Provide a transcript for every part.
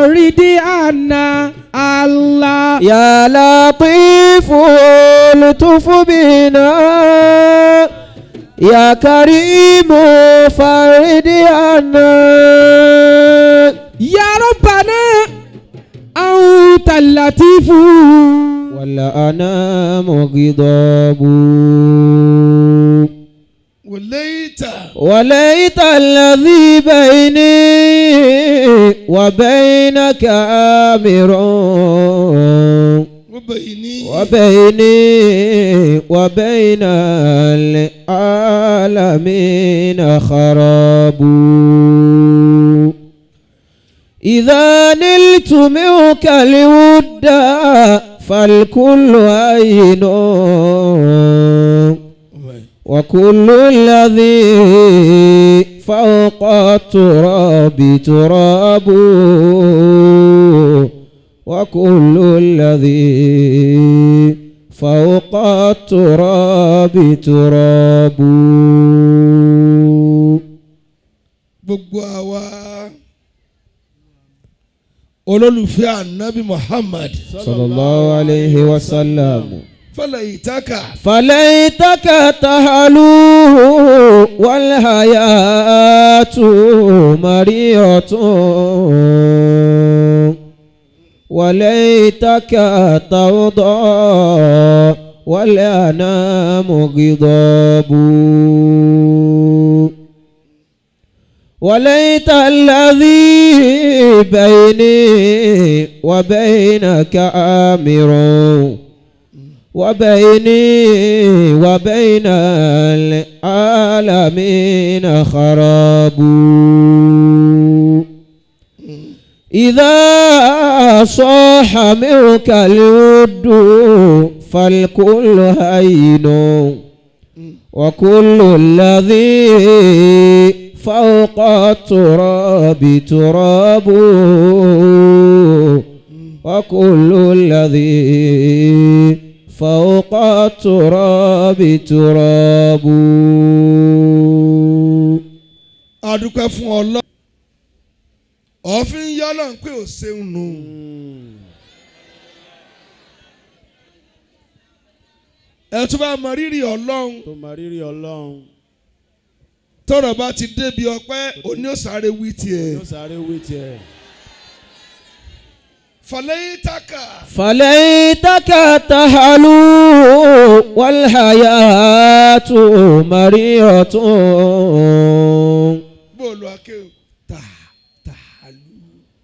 فرد عنا الله يا لطيف الطف بنا يا كريم فرد عنا يا ربنا أنت اللطيف والأنام غضاب وليت الذي بيني وبينك آمر وبيني وبين العالمين خراب إذا نلت منك الود فالكل عين وكل الذي فوق التراب تراب وكل الذي فوق التراب تراب. gbogbo àwa olólùfẹ́ ànábì Muhammad sallallahu alayhi wa sallam. فليتك تهلو والحياة مريرة وليتك توضى والأنام غضاب وليت الذي بيني وبينك آمر وبيني وبين العالمين خراب إذا صاح منك الود فالكل هين وكل الذي فوق التراب تراب وكل الذي فوق التراب تراب. adúpẹ́ fún Ọlọ́run òfin yọ́lọ̀ ń pè ó ṣeun nù. ẹ tún bá mọ rírì Ọlọ́run. tó mọ rírì Ọlọ́run. tọ́rọ̀ bá ti débi ọpẹ́ òní ó sáré wí tiẹ̀. òní ó sáré wí tiẹ̀. فليتك تهلو والحياة مريرة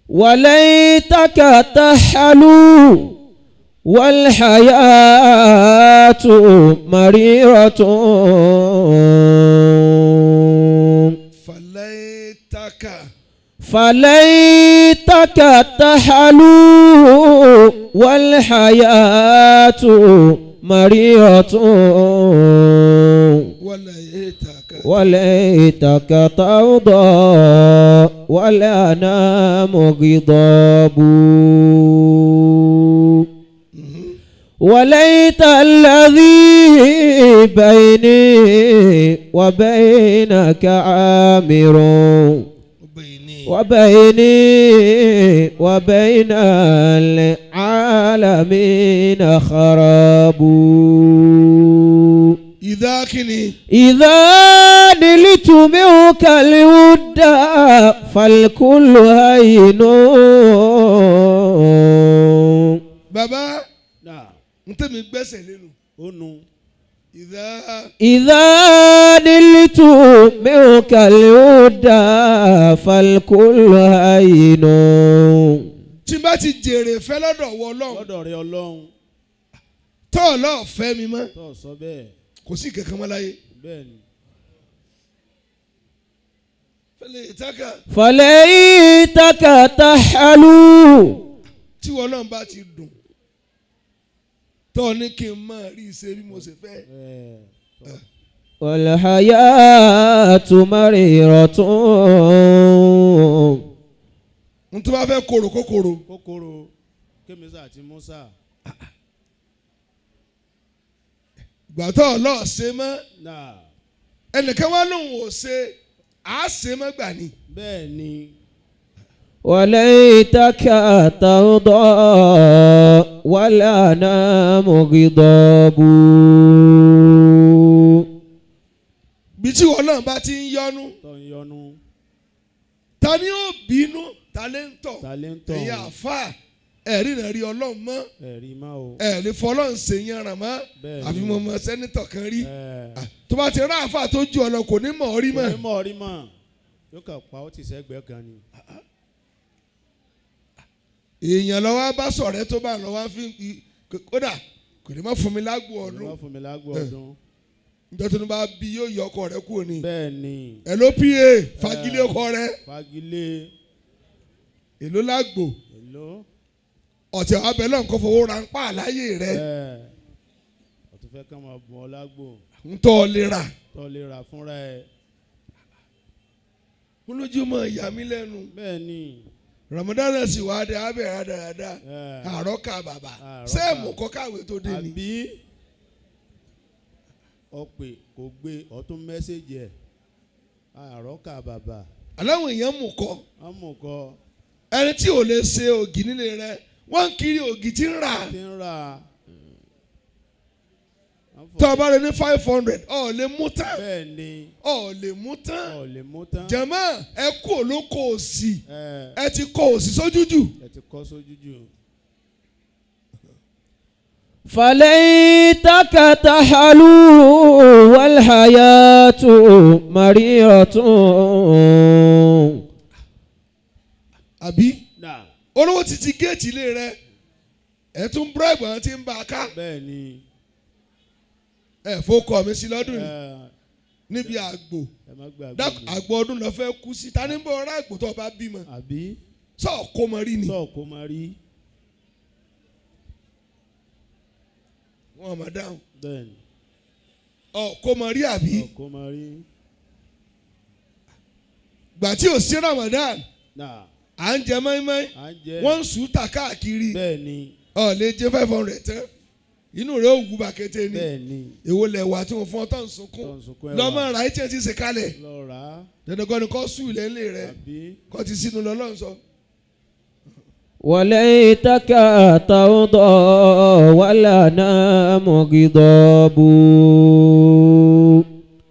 وليتك تهلو والحياة مريرة فليتك تحلو والحياة مريرة وليتك توضى والأنام غضاب وليت الذي بيني وبينك عامر وبيني وبين العالمين خراب إذا نلت منك الود فالكل هين. bàbá ntẹ̀mí gbẹ́sẹ̀ lẹ́nu. إذا نلت منك الود فالكل هين. tí bá ti jèrè fẹ́ lọ́dọ̀ wọ Ọlọ́run. lọ́dọ̀ rẹ Ọlọ́run. tọ́ ọ lọ́ọ̀ fẹ́ mi mọ́. tọ́ ọ sọ bẹ́ẹ̀. kò sí kankan mọ́ láyé. bẹ́ẹ̀ni. فليتك تحلو. tí wọ́n náà bá ti dùn tọ́ ní kí n máa rí iṣẹ́ bí mo ṣe fẹ́. والحياة مريرة. n tó bá fẹ́ kóró kó kóró. kémísà àti Musa. gbàtọ́ ọlọ́ọ̀ ṣe mọ́ ẹnìkan wá lóun ò ṣe àá ṣe mọ́ gbà ni. bẹ́ẹ̀ ni. وليتك ترضى والأنام غضاب. bí tí wọn náà bá ti ń yọnu tó ń yọnu. ta ni ó bínú talẹ́ńtọ̀ Talẹ́ńtọ̀. ẹ̀yin àfa ẹ̀rí rẹ̀ rí ọlọ́run mọ́ ẹ̀rí má o. ẹ̀ lè fọlọ́run ṣe yanràn mọ́ Bẹ́ẹ̀ni. àfi mo mọ sẹ́nitọ̀ kan rí ẹ̀ tó bá ti rán àfa tó ju ọ̀nà kò ní mọ̀ ọ́ rí mọ́. kò ní mọ̀ rí mọ̀ yóò kàn pa ó ti sẹ́gbẹ̀ẹ́ kan ni. èèyàn lọ́wọ́ bá sọ̀rẹ́ tó bá lọ́wọ́ fi kódà kò ní má fún mi lágbo ọdún wọ́n fún mi lágbo ọdún. nítorí tó ní bá bí yóò yọ ọkọ rẹ kúrò ní. bẹ́ẹ̀ni. ẹ ló pa fagilé ọkọ rẹ fagilé. èló lágbo èló. ọ̀tẹ̀ abẹ náà kò fowó ra ń pa àláyé rẹ ọ̀tún fẹ́ kàn máa bùn ọ lágbo. ń tọ́ ọ lè rà. tó lè rà fúnra ẹ̀. mo lójú mọ ìyá mi lẹ́nu bẹ́ẹ̀ni. Ramadan sì wá dé abẹ rádaràda àrọ́kà bàbà sẹ́ẹ̀mù kọ́ káwé tó dé ni. àbí ọ̀pẹ kò gbé ọ̀tún mẹ́sẹ̀gì ẹ̀ àrọ́kà bàbà. aláwọ̀ èèyàn mú kọ́ wọ́n mú kọ́. ẹni tí ò lè ṣe ògì nílé rẹ wọ́n ń kiri ògì tí ń rà. ti ń rà. tó o bá rẹ ní 500 ọ̀ lè mú tán. bẹ́ẹ̀ni. ọ̀ lè mú tán. ọ̀ lè mú tán. jẹ̀mọ́ ẹ kú olóko òsì ẹ ẹ ti kọ òsì sójú jù. ti kọ́ sójú jù. فليتك تحلو والحياة مريرة. àbí náà. olówó ti ti géètì ilé rẹ ẹ tún búrẹ́bù àwọn tí ń bá a ká. bẹ́ẹ̀ni. ẹ fọkọ mi sí lọ́dún yìí níbi àgbò ẹ má gbàgbé mi. àgbò ọdún lọ fẹ́ kú sí ta ní bọ́ ọ̀rá àgbò tó o bá bímọ àbí. sọ kó mọ rí ni. sọ kó máa rí. wọn máa dáhùn bẹ́ẹ̀ni. kó mọ rí àbí. sọ kó máa rí. gbà tí ò sí Ramadan náà. à ń jẹ mọ́ínmọ́ín à ń jẹ. wọ́n ń sùn ta káàkiri bẹ́ẹ̀ni. lè jẹ 500 tán inú rẹ̀ ò wú bàkété ni bẹ́ẹ̀ni. èwo lẹ̀ wà tí wọ́n fún ọ tó ń sunkún tó ń sunkún ẹ̀ wá. lọ́mọ ra ẹ̀jẹ̀ ti ṣe kalẹ̀ lọ rà á. dandan ni kò sùn ilẹ̀ ńlẹ̀ rẹ̀ àbí. kò ti sínú lọ́lọ́run sọ. وليتك ترضى والأنام غضاب.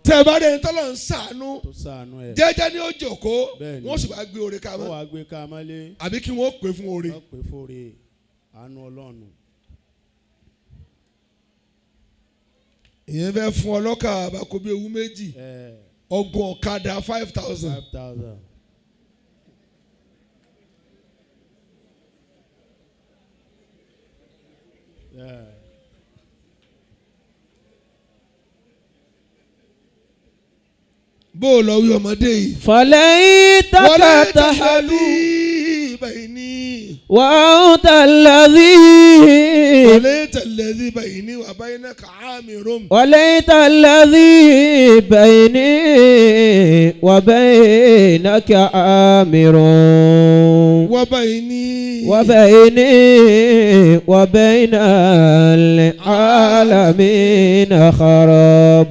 tẹ́ ẹ bá rí ẹni tọ́lọ́ ń ṣàánú tó ṣàánú ẹ̀. jẹ́jẹ́ ni ó jókòó Bẹ́ẹ̀ni. wọ́n sì bá gbé oore ká wọ́n mọ́ wá gbé ká mọ́lé. àbí kí wọ́n pè fún oore. wọ́n pè fóore àánú ọlọ́run. ìyẹn fẹ́ fún ọlọ́kà àbákò bí ewu méjì ọgbọ̀n ọ̀kadà 5,000. 5,000. bó o lọ wí ọmọdé yìí. فليتك تحلو بيني وأنت الذي وليت الذي بيني وبينك عامر وليت الذي بيني وبينك عامر وبيني وبين العالمين خراب.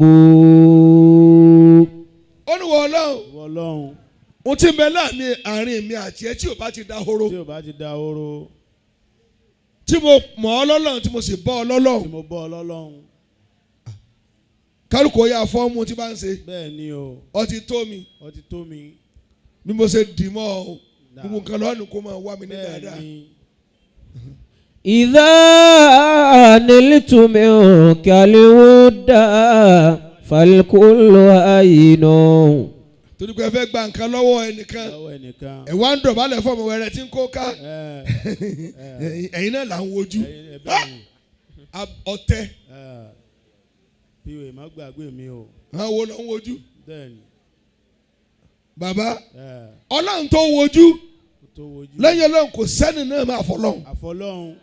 olùwọ̀ ọlọ́run Ọlọ́run. ohun tí ń bẹ láàrin àárín mi àti ẹ tí ò bá ti da horo tí o bá ti da oró. tí mo mọ̀ ọ́ lọ́lọ́run tí mo sì bọ́ ọ tí lọ́lọ́run mo bọ́ ọlọ́run. kálukú ya fọ́ọ̀mù tí bá ń ṣe bẹ́ẹ̀ ni o. ọ ti tó mi ó ti tó mi. bí mo ṣe dì mọ́ ọ gbogbo nǹkan lọ́ọ̀nù kó máa wá mi ní bẹ́ẹ̀ dáadáa. ni. إذا نلت منك الود فالكل هين. torí pé ẹ fẹ́ gba nǹkan lọ́wọ́ ẹnìkan lọ́wọ́ ẹnìkan. ẹ wá ń dọ̀bálẹ̀ fọ́ọ̀mù wẹrẹ tí ń kó ká ẹ̀yin náà là ń wojú ọ̀tẹ̀ píwé má gbàgbé mi o. àwọn wo ló ń wojú bẹ́ẹ̀ ni. bàbá ọlọ́run tó wojú tó wojú. lẹ́yìn ọlọ́run kò sẹ́ni náà máa fọlọ́run. àfọlọ́run.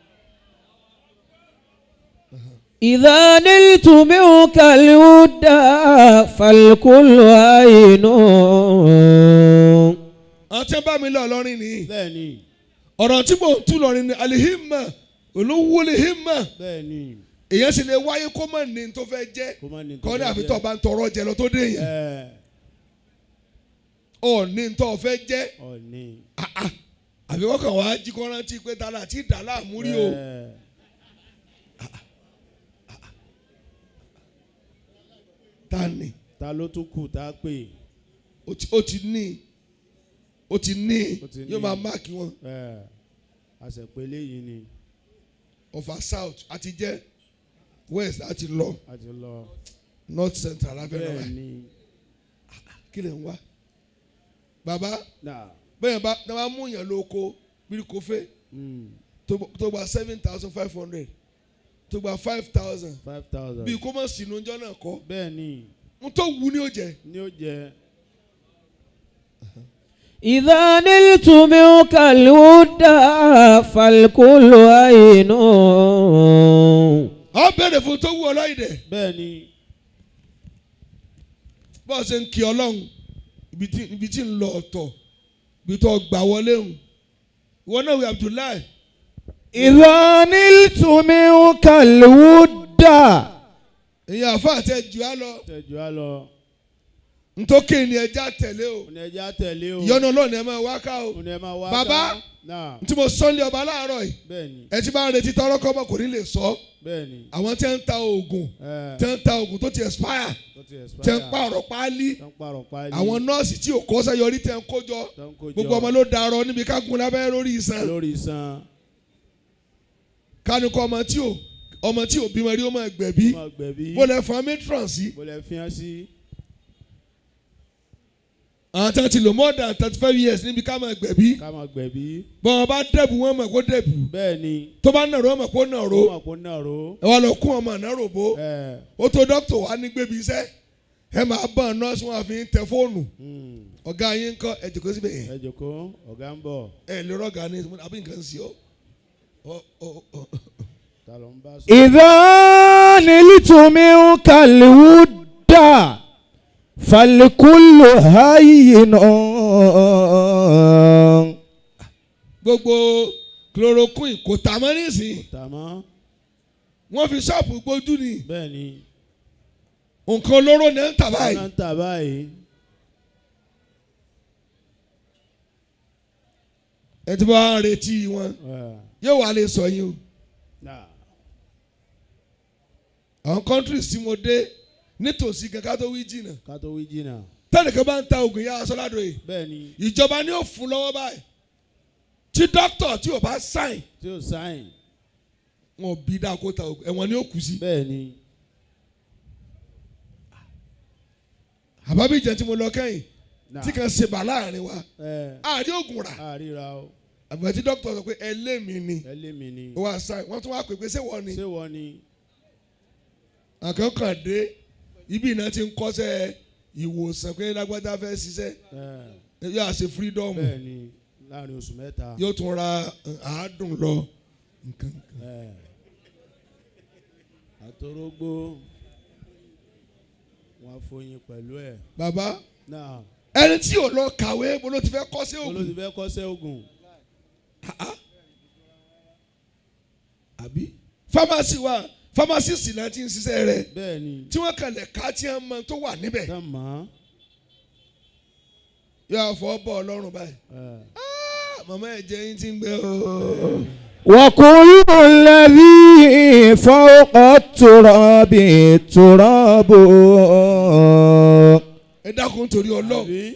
إذا نلت منك الود فالكل هين. àwọn tí wọ́n bá mi lọ lọ́rin nìyí bẹ́ẹ̀ ni. ọ̀rọ̀ tí mò ń tú lọ́rin ni alihima olówó lihima bẹ́ẹ̀ ni. èyàn sì lè wáyé kó má ní tó fẹ́ jẹ́ kó má ní tó kọ́ ní fẹ́ àfi jẹ́. tó bá ń tọrọ jẹ lọ tó dé yẹn ọ̀ ní tó fẹ́ jẹ́ ọ̀ní. àbí wọ́n kàn wá jí kọ́ rántí pé ta láti dà láàmú rí o. Ta ni. ta ló tún kù tá a pè. ó ti ní yóò máa máàkì wọn. àṣẹpẹ́ eléyìí ni. Offa south àti jẹ́ west àti lọ north central abẹ́rẹ́ wa kí lè ń wá. bàbá bẹ́ẹ̀ bá mú yàn lóko bíi kófẹ́ tó gba 7,500 tó gba 5,000 bíi kó mọ̀ sínú ọjọ́ náà kọ́. bẹ́ẹ̀ ni. n tó wù ní ó jẹ. إذا نلت منك الود فالكل عين. ọ bẹ̀rẹ̀ fún tó wù ọ lọ́yìn dẹ̀. bẹ́ẹ̀ ni. bọ́ọ̀ ṣe ń kí ọlọ́run ibi tí ń lọ ọ̀tọ̀ ibi tó gbà wọlé hùn ìwọ náà wí Abdullahi. إذا نلت منك الود. ìyá àfa àtẹ̀jù á lọ. ntòkè ni ẹja tẹ̀lé o. ìyọ́nú ọlọ́run ẹ máa wá ká o. bàbá ntí mo sọ́ọ́lì ọba láàárọ̀ yìí ẹ ti bá ń retí tọrọ kọ́ ọmọ kò ní lè sọ. àwọn tí ń ta oògùn tó ti expire tí ń pààrọ̀ páálí àwọn nọ́ọ̀sì tí ò kọ́ sẹ́yọrí tẹ̀ ń kójọ gbogbo ọmọ ló darọ níbi kágun lábẹ́ lórí iṣan. kánú kọ́ ọmọ tí ò bímọ rí ó máa gbẹ̀bí bó lẹ fún matron sí. àwọn tí wọ́n ti lò more than 35 years níbi ká máa gbẹ̀bí. bọ́n bá dẹ̀bù wọn mọ̀ kó dẹ̀bù. tó bá nàró wọn mọ̀ kó nàró. ẹ wá lọ kún ọmọ nàró bó. ó tó dókítà wá ní gbébi iṣẹ́ ẹ máa bọ̀ nọ́ọ̀sì wọn àfi tẹ fóònù. ọ̀gá yín ń kọ́ ẹ jòkó síbẹ̀ yẹn. ẹ jòkó ọ̀gá ń bọ̀. ẹ lè rọ́ọ̀gá ní àbí nǹkan sí ọ. إذا نلت منك الود فالكل هين. gbogbo chloroquine kò tà mọ́ nísìnyí. wọ́n fi ṣọ́ọ̀pù gbójú ni. bẹ́ẹ̀ni. nǹkan olóró ni ẹ̀ ń tà báyìí. ẹ ti bá ń retí wọn yóò wá lè sọ yín o. àwọn countries tí mo dé nítòsí kan ká tó wí jìnnà. tẹ́lẹ̀kẹ́ bá ń ta oògùn yá aṣọ ládùn yìí. bẹ́ẹ̀ni. ìjọba ni ó fún lọ́wọ́ báyìí. tí dókítà tí ò bá sáìn. wọn ò bí dáa kó ta oògùn ẹ̀wọ̀n ni ó kù sí. bẹ́ẹ̀ni. àbábí ìjẹ́ tí mo lọ kẹ́yìn tí kan ṣe bà láàrin wa. àárí oògùn rà. àgbẹ̀ tí dókítà sọ pé ẹlẹ́mìí ni. ó wá sáìn wọ́n tún wá pè pé ṣé wọ́n ni. àkànkàn dé ibi iná ti ń kọ́sẹ́ ìwòsàn pé lágbádá fẹ́ ṣiṣẹ́ yóò ṣe freedom láàrin oṣù mẹ́ta yóò tún ra àádùn lọ nǹkan. àtòrógbó wọn fọyín pẹ̀lú ẹ̀. bàbá ẹni tí ò lọ kàwé bó ló ti fẹ́ kọ́sẹ́ ògùn. àbí fámásì wa pharmacist náà ti ń ṣiṣẹ́ rẹ̀ tí wọ́n kàlẹ̀ ká tí wọ́n mọ tó wà níbẹ̀ yóò fọ́ bọ́ ọlọ́run báyìí màmá ẹ̀jẹ̀ yín ti ń gbẹ o. وكل الذي فوق التراب تراب. ẹ dákun torí ọlọ́run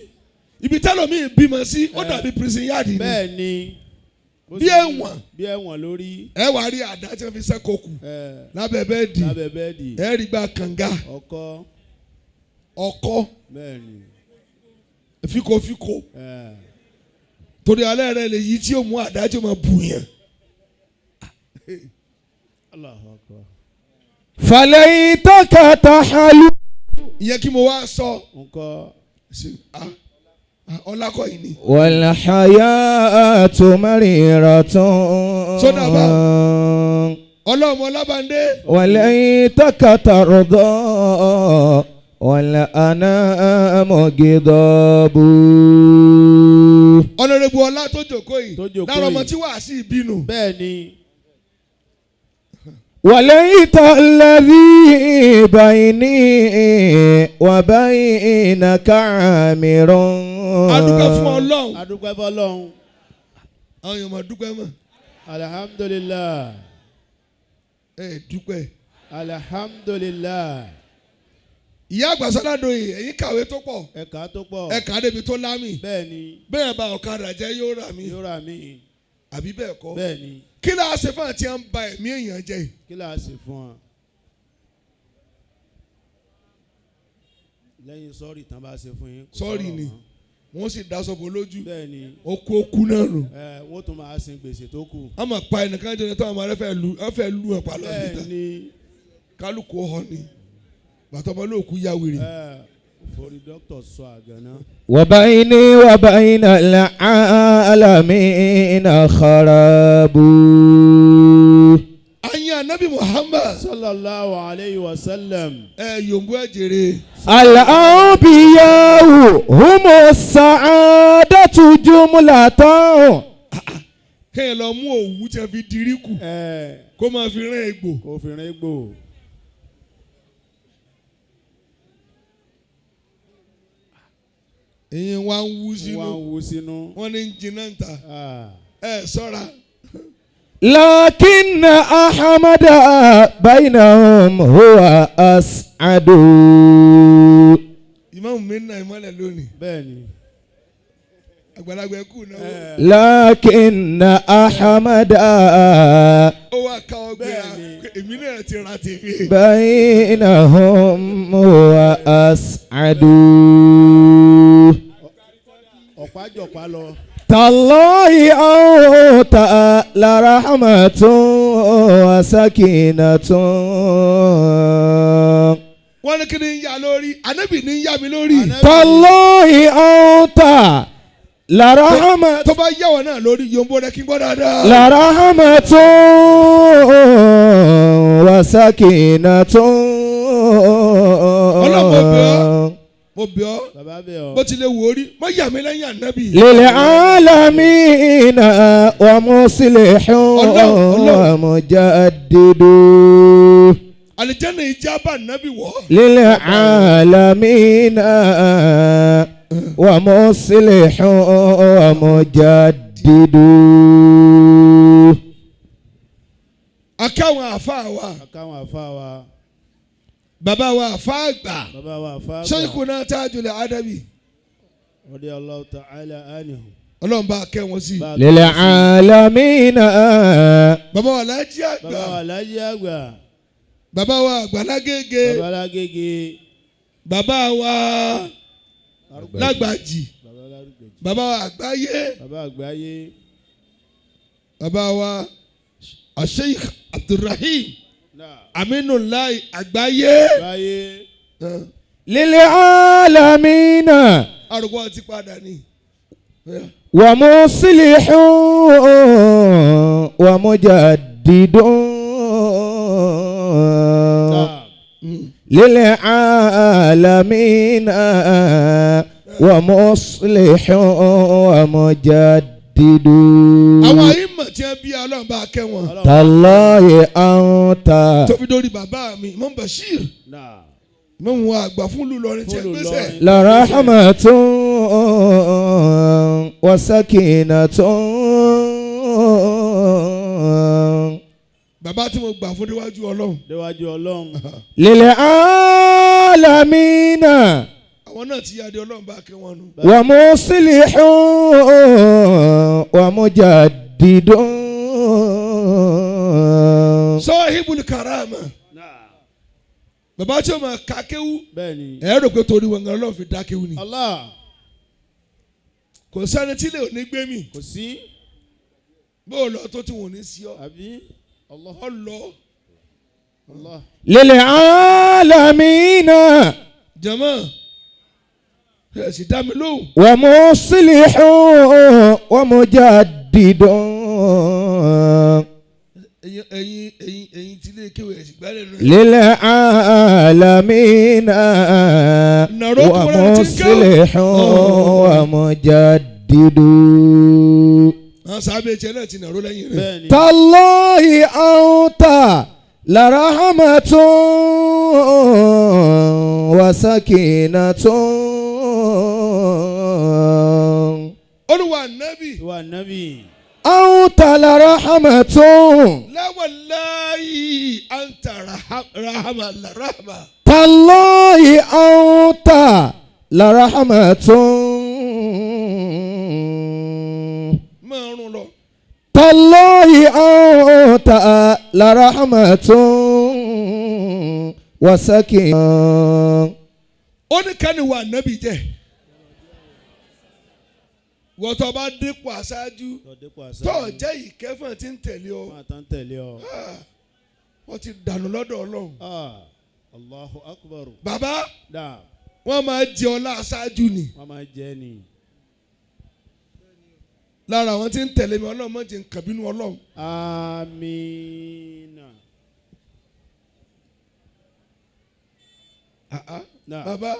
ibi tẹ́lọ̀mí bímọ sí ó dàbí prison yard ni. bẹ́ẹ̀ni. bí ẹ̀wọ̀n lórí. ẹ wá rí àdá tí wọ́n fi sẹ́kọ̀ọ́ kù lábẹ́ bẹ́ẹ̀dì ẹ rí gba kànga ọkọ́ fíkofíko torí alẹ́ rẹ lè yí tí ó mú àdá tí ó máa bù yẹn. فليتك تحلو. ìyẹn kí mo wá sọ. ọlákọ̀ yìí ni. والحياة مريرة. sódà bá ọlọ́mọ ọlábàndé. وليتك ترضى والأنام غضاب. ọ̀nàrẹ́bù ọlá tó jókòó yìí lára ọmọ tí wàá sí ìbínú. bẹ́ẹ̀ni. وليت الذي بيني وبينك عامر. adúgbò fún ọlọ́run. adúgbò fún ọlọ́run. àwọn èèyàn máa dúpẹ́ mọ́. alhamdulillah. Dúpẹ́. alhamdulillah. Ìyá àgbà Sọ́ládòye ẹ̀yin kàwé tó pọ̀. ẹ̀ka tó pọ̀. ẹ̀ka débi tó lámì. bẹ́ẹ̀ni. bẹ́ẹ̀ bá ọ̀kadà jẹ́ yóò rà mí. yóò rà mí. àbí bẹ́ẹ̀ kọ́. bẹ́ẹ̀ni. kí la ṣe fún àti à ń ba ẹ̀mí èèyàn jẹ́. kí la ṣe fún wa. lẹ́yìn sọ́ọ̀rì tán bá ṣe fún yín. sọ́ọ̀rì ni wọ́n sì daṣọ bò lójú. bẹ́ẹ̀ni. ó kú náà nù. wọ́n tún máa sin gbèsè tó kù. a máa pa ẹnìkan jẹ́ tó àwọn ọmọ rẹ fẹ́ lu ẹ̀ pa lọ́ọ́ níta. bẹ́ẹ̀ni. kálukú ọ̀hún ni bàtọ́ ọmọ olóòkú yá wèrè. forí dókítà sọ àgànná. wa bayni wa bayna al-'alamin kharabu. Ayé anabi Muhammad. sallallahu alayhi wa sallam. Yòǹbó ẹ̀jẹ̀rẹ̀. Al-anbiya'u humu sa'adatu jumlatan. Kéèyàn lọ mú òwú tí a fi dirí kù. Kó máa fi rán egbò. kó fi rán egbò. Èyí wá ń wú sínú. wọ́n ń wú sínú. Wọ́n ní ń jiná ń ta. Ṣọ́ra. لكن أحمد بينهم هو أسعد. Imam mi ń na ìmọ̀lẹ̀ lónìí. bẹ́ẹ̀ni. àgbàlagbà ẹ̀kú náà. لكن أحمد ó wá ká ọgbẹ́ èmi náà ti ra tèmi. بينهم هو أسعد. ọ̀pá jọ̀pá lọ. تالله أنت لرحمة وسكينة. wọ́n ní kí ni ń yá lórí ànábì ní ń yá mi lórí. تالله أنت لرحمة. tó bá yá wọn náà lórí yòǹbó rẹ kí n gbọ́ dáadáa. لرحمة وسكينة. mo bẹ̀ ọ́ bàbá bẹ̀ ọ́. bó tilẹ̀ wò ó rí má yà mí lẹ́yìn ànábì. للعالمين ومصلح ومجدد. àlìjánnà ìjábà ànábì wọ̀. للعالمين ومصلح ومجدد. akáwọn àfáà wa. akáwọn àfáà wa. bàbá wa àfáà àgbà. bàbá wa àfáà àgbà. Shaykhuna Tajul Adabi. radiyallahu ta'ala anhu. Ọlọ́run bá kẹ́ wọn sí. للعالمين. bàbá wa Alhaji àgbà. bàbá wa Alhaji àgbà. bàbá wa Àgbàlágége. bàbá Lágége. bàbá wa Lágbàjì. bàbá wa Àgbáyé. bàbá Àgbáyé. bàbá wa Sheikh Abdulrahim Aminulahi Àgbáyé. للعالمين. arúgbó ti padà ní. ومصلح ومجدد. للعالمين ومصلح ومجدد. àwọn àyìnbó tí ẹ bí Ọlọ́run bá kẹ́ wọn. تالله أنت. tóbi dórí bàbá mi Imam Bashir. Imam wa àgbà fún lùlọrin tí ẹ gbèsè. لرحمة وسكينة. bàbá tí mo gbà fún níwájú Ọlọ́run. déwájú Ọlọ́run. للعالمين. àwọn náà ti yáde Ọlọ́run bá kẹ́ wọn nù. ومصلح ومجدد. Sahibul Karama. bàbá tí o máa ka kéwú. bẹ́ẹ̀ni. ẹ rò pé torí wọn Ọlọ́run fi dá kéwú ni. Allah. kò sẹ́ni tí lè ní gbé mi. kò sí. bó o lọ tó tí wọn ò ní sí ọ. àbí. Allah. ọ lọ. Allah. للعالمين. jama ẹ sì dá mi lóhùn. ومصلح ومجدد. ẹ̀yin tí lè kéwú ẹ sì gbálẹ̀ lọ. للعالمين ومصلح ومجدد. àwọn sábẹ́ tiẹ̀ náà ti nàró lẹ́yìn rẹ̀. bẹ́ẹ̀ni. تالله أنت لرحمة وسكينة. Olúwa nábì. ìwà nábì. أنت لرحمة لا والله أنت رحمة تالله أنت لرحمة máa rún lọ. تالله أنت لرحمة وسكينة. ó ní kẹ́ni wà nábì jẹ́ wọ́n tó bá dípò aṣáájú tó jẹ́ ìkẹ́fọ̀n tí ń tẹ̀lé ọ wọ́n ti dànù lọ́dọ̀ Ọlọ́run. Allahu Akbar. bàbá wọ́n máa jẹ ọlá aṣáájú ni. wọ́n máa jẹ ni. lára àwọn tí ń tẹ̀lé mi Ọlọ́run má jẹ́ n kàn bínú Ọlọ́run. Àmín. bàbá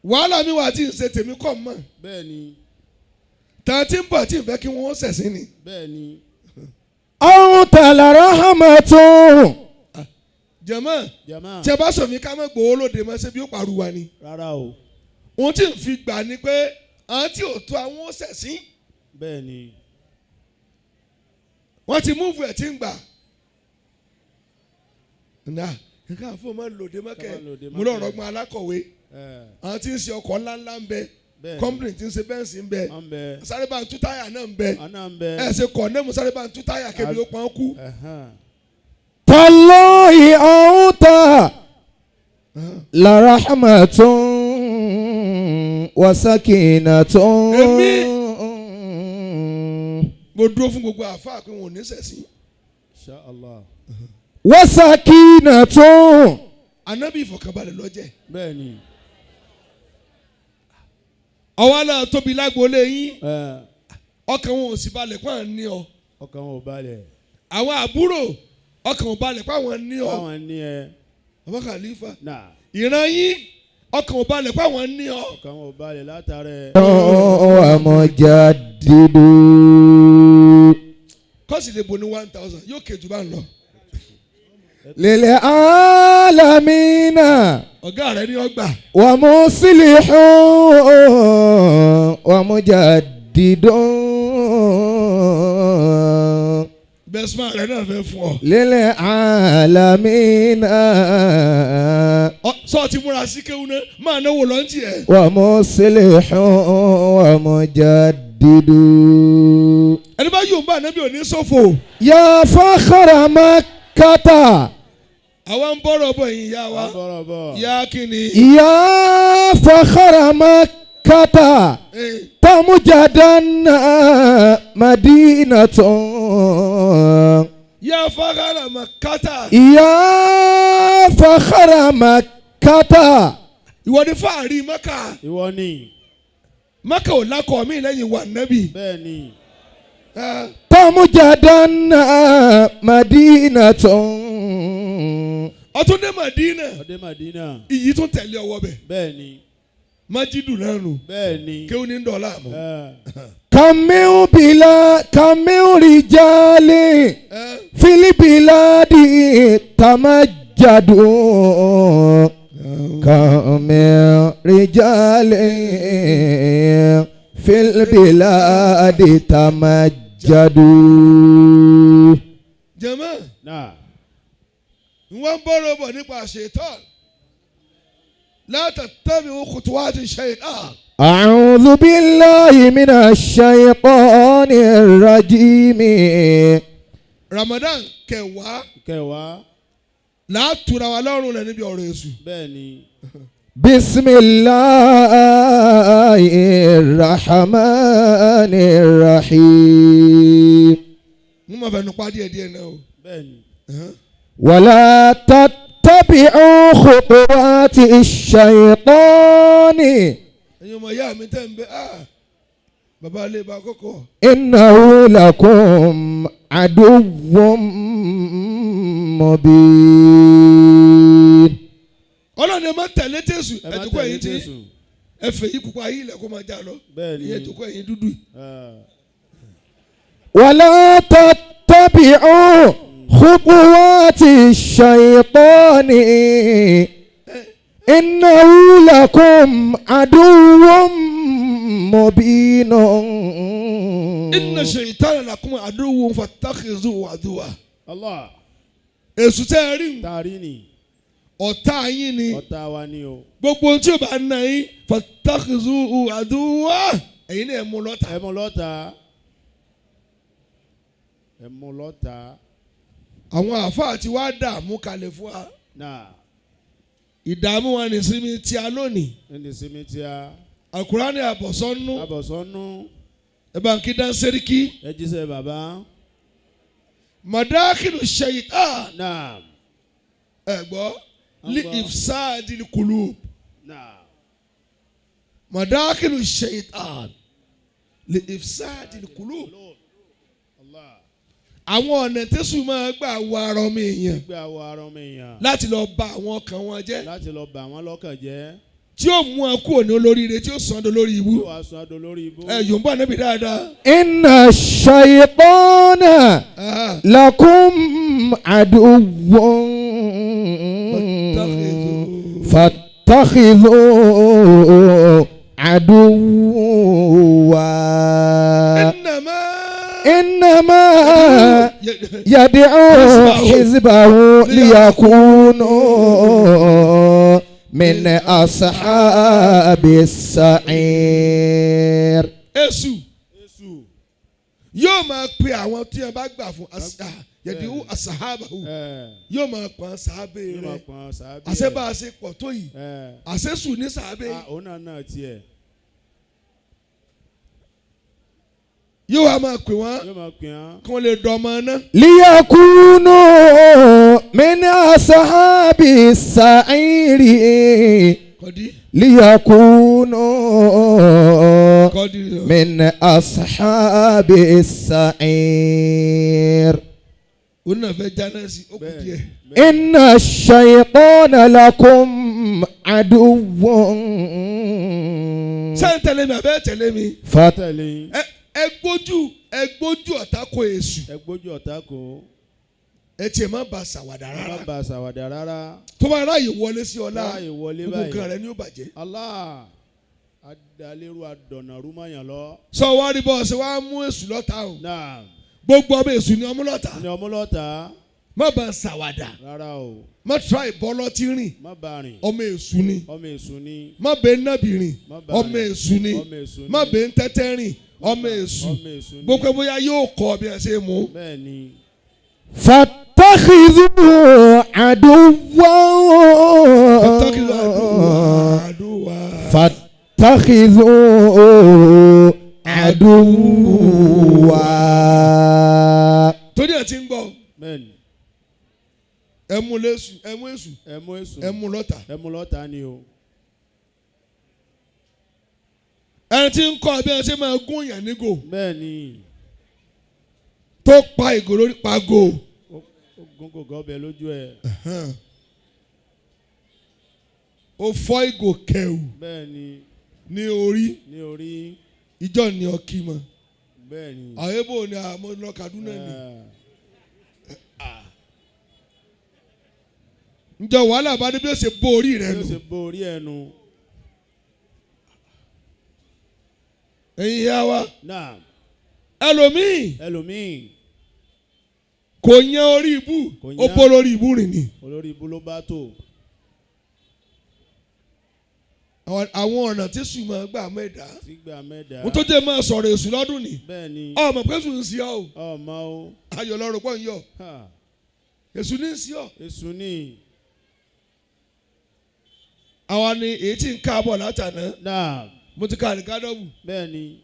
wàhálà mi wà tí ń ṣe tèmi kọ́ mọ́. bẹ́ẹ̀ni. tàn tí ń bọ̀ tí ń fẹ́ kí wọ́n ṣẹ̀sìn ni. bẹ́ẹ̀ni. أنت لرحمة. jẹ̀mọ́ tí a bá sọ mi ká má gbowó lóde mọ́ ṣe bí ó parú wa ni. rárá o. ohun tí ń fi gbà ni pé àwọn tí ò tó àwọn ṣẹ̀sìn. bẹ́ẹ̀ni. wọ́n ti múùfù ẹ̀ tí ń gbà. nǹkan àfọ̀ máa ń lòdì mọ́kẹ́ mo lọ́ọ́ rọgbọ́n alákọ̀wé àwọn tí ń ṣe ọkọ̀ ńláńlá ń bẹ kọ́mpìnì tí ń ṣe bẹ́ǹsì ń bẹ sáré bá ń tú táyà náà ń bẹ ẹ̀ ṣe kọ̀ nẹ́mu sáré bá ń tú táyà kébi ó pọ́n kú. تالله أنت لرحمة وسكينة. mo dúró fún gbogbo àfáà pé wọn ò ní sẹ̀sìn. Insha Allah. وسكينة. Ànábì ìfọ̀kànbalẹ̀ lọ́jẹ̀. bẹ́ẹ̀ni. ọwọ́ náà tóbi lágboolé yín ọkàn wọn ò sì balẹ̀ pé àwọn ní ọ. ọkàn wọn ò balẹ̀. àwọn àbúrò ọkàn ò balẹ̀ pé àwọn ní ọ. àwọn ní ẹ. Baba Khalifa ìran yín ọkàn ò balẹ̀ pé àwọn ní ọ. ọkàn wọn ò balẹ̀ látàrẹ. ومجدد. kọ́sì lè bo ní 1000 yóò kejì bá ń lọ. للعالمين ọ̀gá rẹ̀ ní ọgbà. ومصلح ومجدد. bẹ́sùmá rẹ̀ náà fẹ́ fún ọ. للعالمين. sọ ti múra sí kéwú náà máa náwó lọ́ntì ẹ̀. ومصلح ومجدد. ẹni bá yóò bá ànábì òní ṣòfò. يا فخر مكة. àwa ń bọ̀rọ̀ bọ̀ yín yá wa. yá kíni. يا فخر مكة. تمجدن مدينة. يا فخر مكة. يا فخر مكة. ìwọ ni fàárí Mẹ́kà. ìwọ ni. Mẹ́kà ò lákọ̀ mí lẹ́yìn wà nábì. bẹ́ẹ̀ni. تمجدن مدينة. ọtún dé Madina. ọdẹ Madina. iyì tún tẹ̀lé ọwọ́ bẹ̀. bẹ́ẹ̀ni. májídù náà nù. bẹ́ẹ̀ni. kéwù ní dọ̀là mọ́. كم من رجال في البلاد تمجدوا. كم من رجال في البلاد تمجدوا. jàmáà. wọ́n bọ̀rọ̀ bọ̀ nípa ṣètán. لا تتبعوا خطوات الشيطان. أعوذ بالله من الشيطان الرجيم. Ramadan kẹwàá látùrà wa lọ́rùn lẹ níbi ọ̀rọ̀ èṣù. bẹ́ẹ̀ni. بسم الله الرحمن الرحيم. mo máa fẹnu pa díẹ̀ náà o. bẹ́ẹ̀ni. ولا تتبعوا خطوات الشيطان. ẹ̀yin ọmọ ìyá mi tẹ́ ń bẹ bàbá ilé bá kọ́kọ́. إنه لكم عدو مبين. ọlọ́run ẹ má tẹ̀lé tẹ̀sù ẹ̀dùkọ́ ẹ̀yin tí ẹ̀fẹ̀ yìí pupa yìí ilẹ̀ kó máa já lọ. ìyẹn ẹ̀dùkọ́ ẹ̀yin dúdú. ولا تتبعوا خطوات الشيطان. إنه لكم عدو مبين. inna shaytana lakum aduwwun fattakhidhuhu aduwwa. Allah. Èṣù tẹ́ ẹ rí. Tàrí ni. Ọ̀tá yín ni. Ọ̀tá wa ni o. Gbogbo ohun tí o bá ná yín fattakhidhuhu aduwwa. Ẹ̀yin náà ẹ mú lọ́tà. Ẹ mú lọ́tà. Ẹ mú lọ́tà. Àwọn àáfàá ti wá dààmú kalẹ̀ fún wa. Náà. Ìdààmú wa ní sinmi tí a lónìí. Ní sinmi tí a. Àkùránì àbọ̀sọ́nú. Àbọ̀sọ́nú. Ẹ bá ń kí dánsẹ́ríkì. Ẹ jíṣẹ́ bàbá. Madakhilu shaytan. Náà. Ẹ gbọ́. Li ifsadil qulub. Náà. Madakhilu shaytan. Li ifsadil qulub. Àwọn ọ̀nà tẹ́sù máa gbà wọ ara ọmọ èèyàn. Gbà wọ ara ọmọ èèyàn. Láti lọ bà àwọn ọkàn wọn jẹ́. Láti lọ bà wọ́n lọ́kàn jẹ́. Tí ó mú ẹ kúrò ní olóríire tí ó sàn án dolórí ibú. Tí ó wá sàn án dolórí ibú. Yorùbá níbi dáadáa. Inna shaytana lakum aduwwun fattakhidhuhu aduwwa. إنما يدعو حزبه ليكونوا من أصحاب السعير. Èṣù yóò máa pe àwọn tí ẹ bá gbà fún yẹ̀dínwó asahabahu yóò máa pọn sàábé rẹ̀ àṣebá àṣe pọ̀ tó yìí àṣesù ní sàábé. Òun náà tiẹ̀. Yóò wá máa pè wọ́n kí wọ́n lè dọ́mọ náà. liyakunu min asahabi sa'iri. liyakunu min asahabi sa'ir. O náà fẹ́ jáná sí ó kù díẹ̀. inna shaytana lakum aduwwun. Ṣé ń tẹ̀lé mi àbẹ́ tẹ̀lé mi? Fatẹ̀lé. Ẹ gbójú ọ̀tá kó èṣù. Ẹ gbójú ọ̀tá kó. Ẹ tiẹ̀ má ba ṣàwàdà rárá. Má ba ṣàwàdà rárá. Tó bá ráàyè wọlé sí ọlá. Ráàyè wọlé báyìí. Gbogbo kan rẹ ni ó bàjẹ́. Allah. Adalérú adọ̀nà rúmọ̀yàn lọ. Sọ wá rí bọ́ọ̀sì wá mú èṣù lọ́tà o. Náà. Gbogbo ọmọ èṣù ni ọmú lọ́tà. Ni ọmú lọ́tà. Má ba ṣàwàdà. Rárá o. Má try bọ́lọ́tì rìn. Má ba rìn. Ọmọ èṣù ni. Ọmọ èṣù ni. Má bẹ nábì rìn. Ọmọ èṣù ni. Má bẹ ń tẹ́tẹ́ rìn. Ọmọ èṣù. Gbogbo bóyá yóò kọ́ bí ẹ ṣe mú. Bẹ́ẹ̀ni. fattakhidhuhu aduwwa. fattakhidhuhu aduwwa. Torí ẹ ti ń gbọ́. Bẹ́ẹ̀ni. Ẹ mú lẹ́sù, ẹ mú èṣù. Ẹ mú èṣù. Ẹ mú lọ́tà. Ẹ mú lọ́tà ni o. Ẹni tí ń kọ́ bí ẹ ṣe máa gún yàn nígò. Bẹ́ẹ̀ni. Tó pa ìgò lórí pago. Ó gún gògó ọbẹ̀ lójú ẹ̀. Ó fọ́ ìgò kẹ̀wù. Bẹ́ẹ̀ni. Ní orí. Ní orí. Ìjọ ni ọkì mọ. Bẹ́ẹ̀ni. Àyébò ni àmọ́ lọ Kaduna ni. Ǹjẹ́ wàhálà bá dé bí ó ṣe bó orí rẹ nù. Bí ó ṣe bó orí ẹ nù. Ẹ̀yin yá wa. Náà. Ẹlòmíì. Kò yan orí ibú. Ó bó lórí ibú rìn ni. Olórí ibú ló bá tó. Àwọn ọ̀nà tí èṣù máa gbà mẹ́ta. Tí gbà mẹ́ta. Mo tó jẹ́ máa sọ̀rọ̀ èṣù lọ́dún ni. Bẹ́ẹ̀ni. Ọmọ pé èṣù ń sí ọ o. Ọmọ o. Ayọ̀ lọ́rùn pọ̀ ń yọ. Èṣù ní ń sí ọ. Èṣù ní. Àwa ni èyí tí ń káàbọ̀ látàná. Náà. Mo ti ka àríkádọ́bù. Bẹ́ẹ̀ni.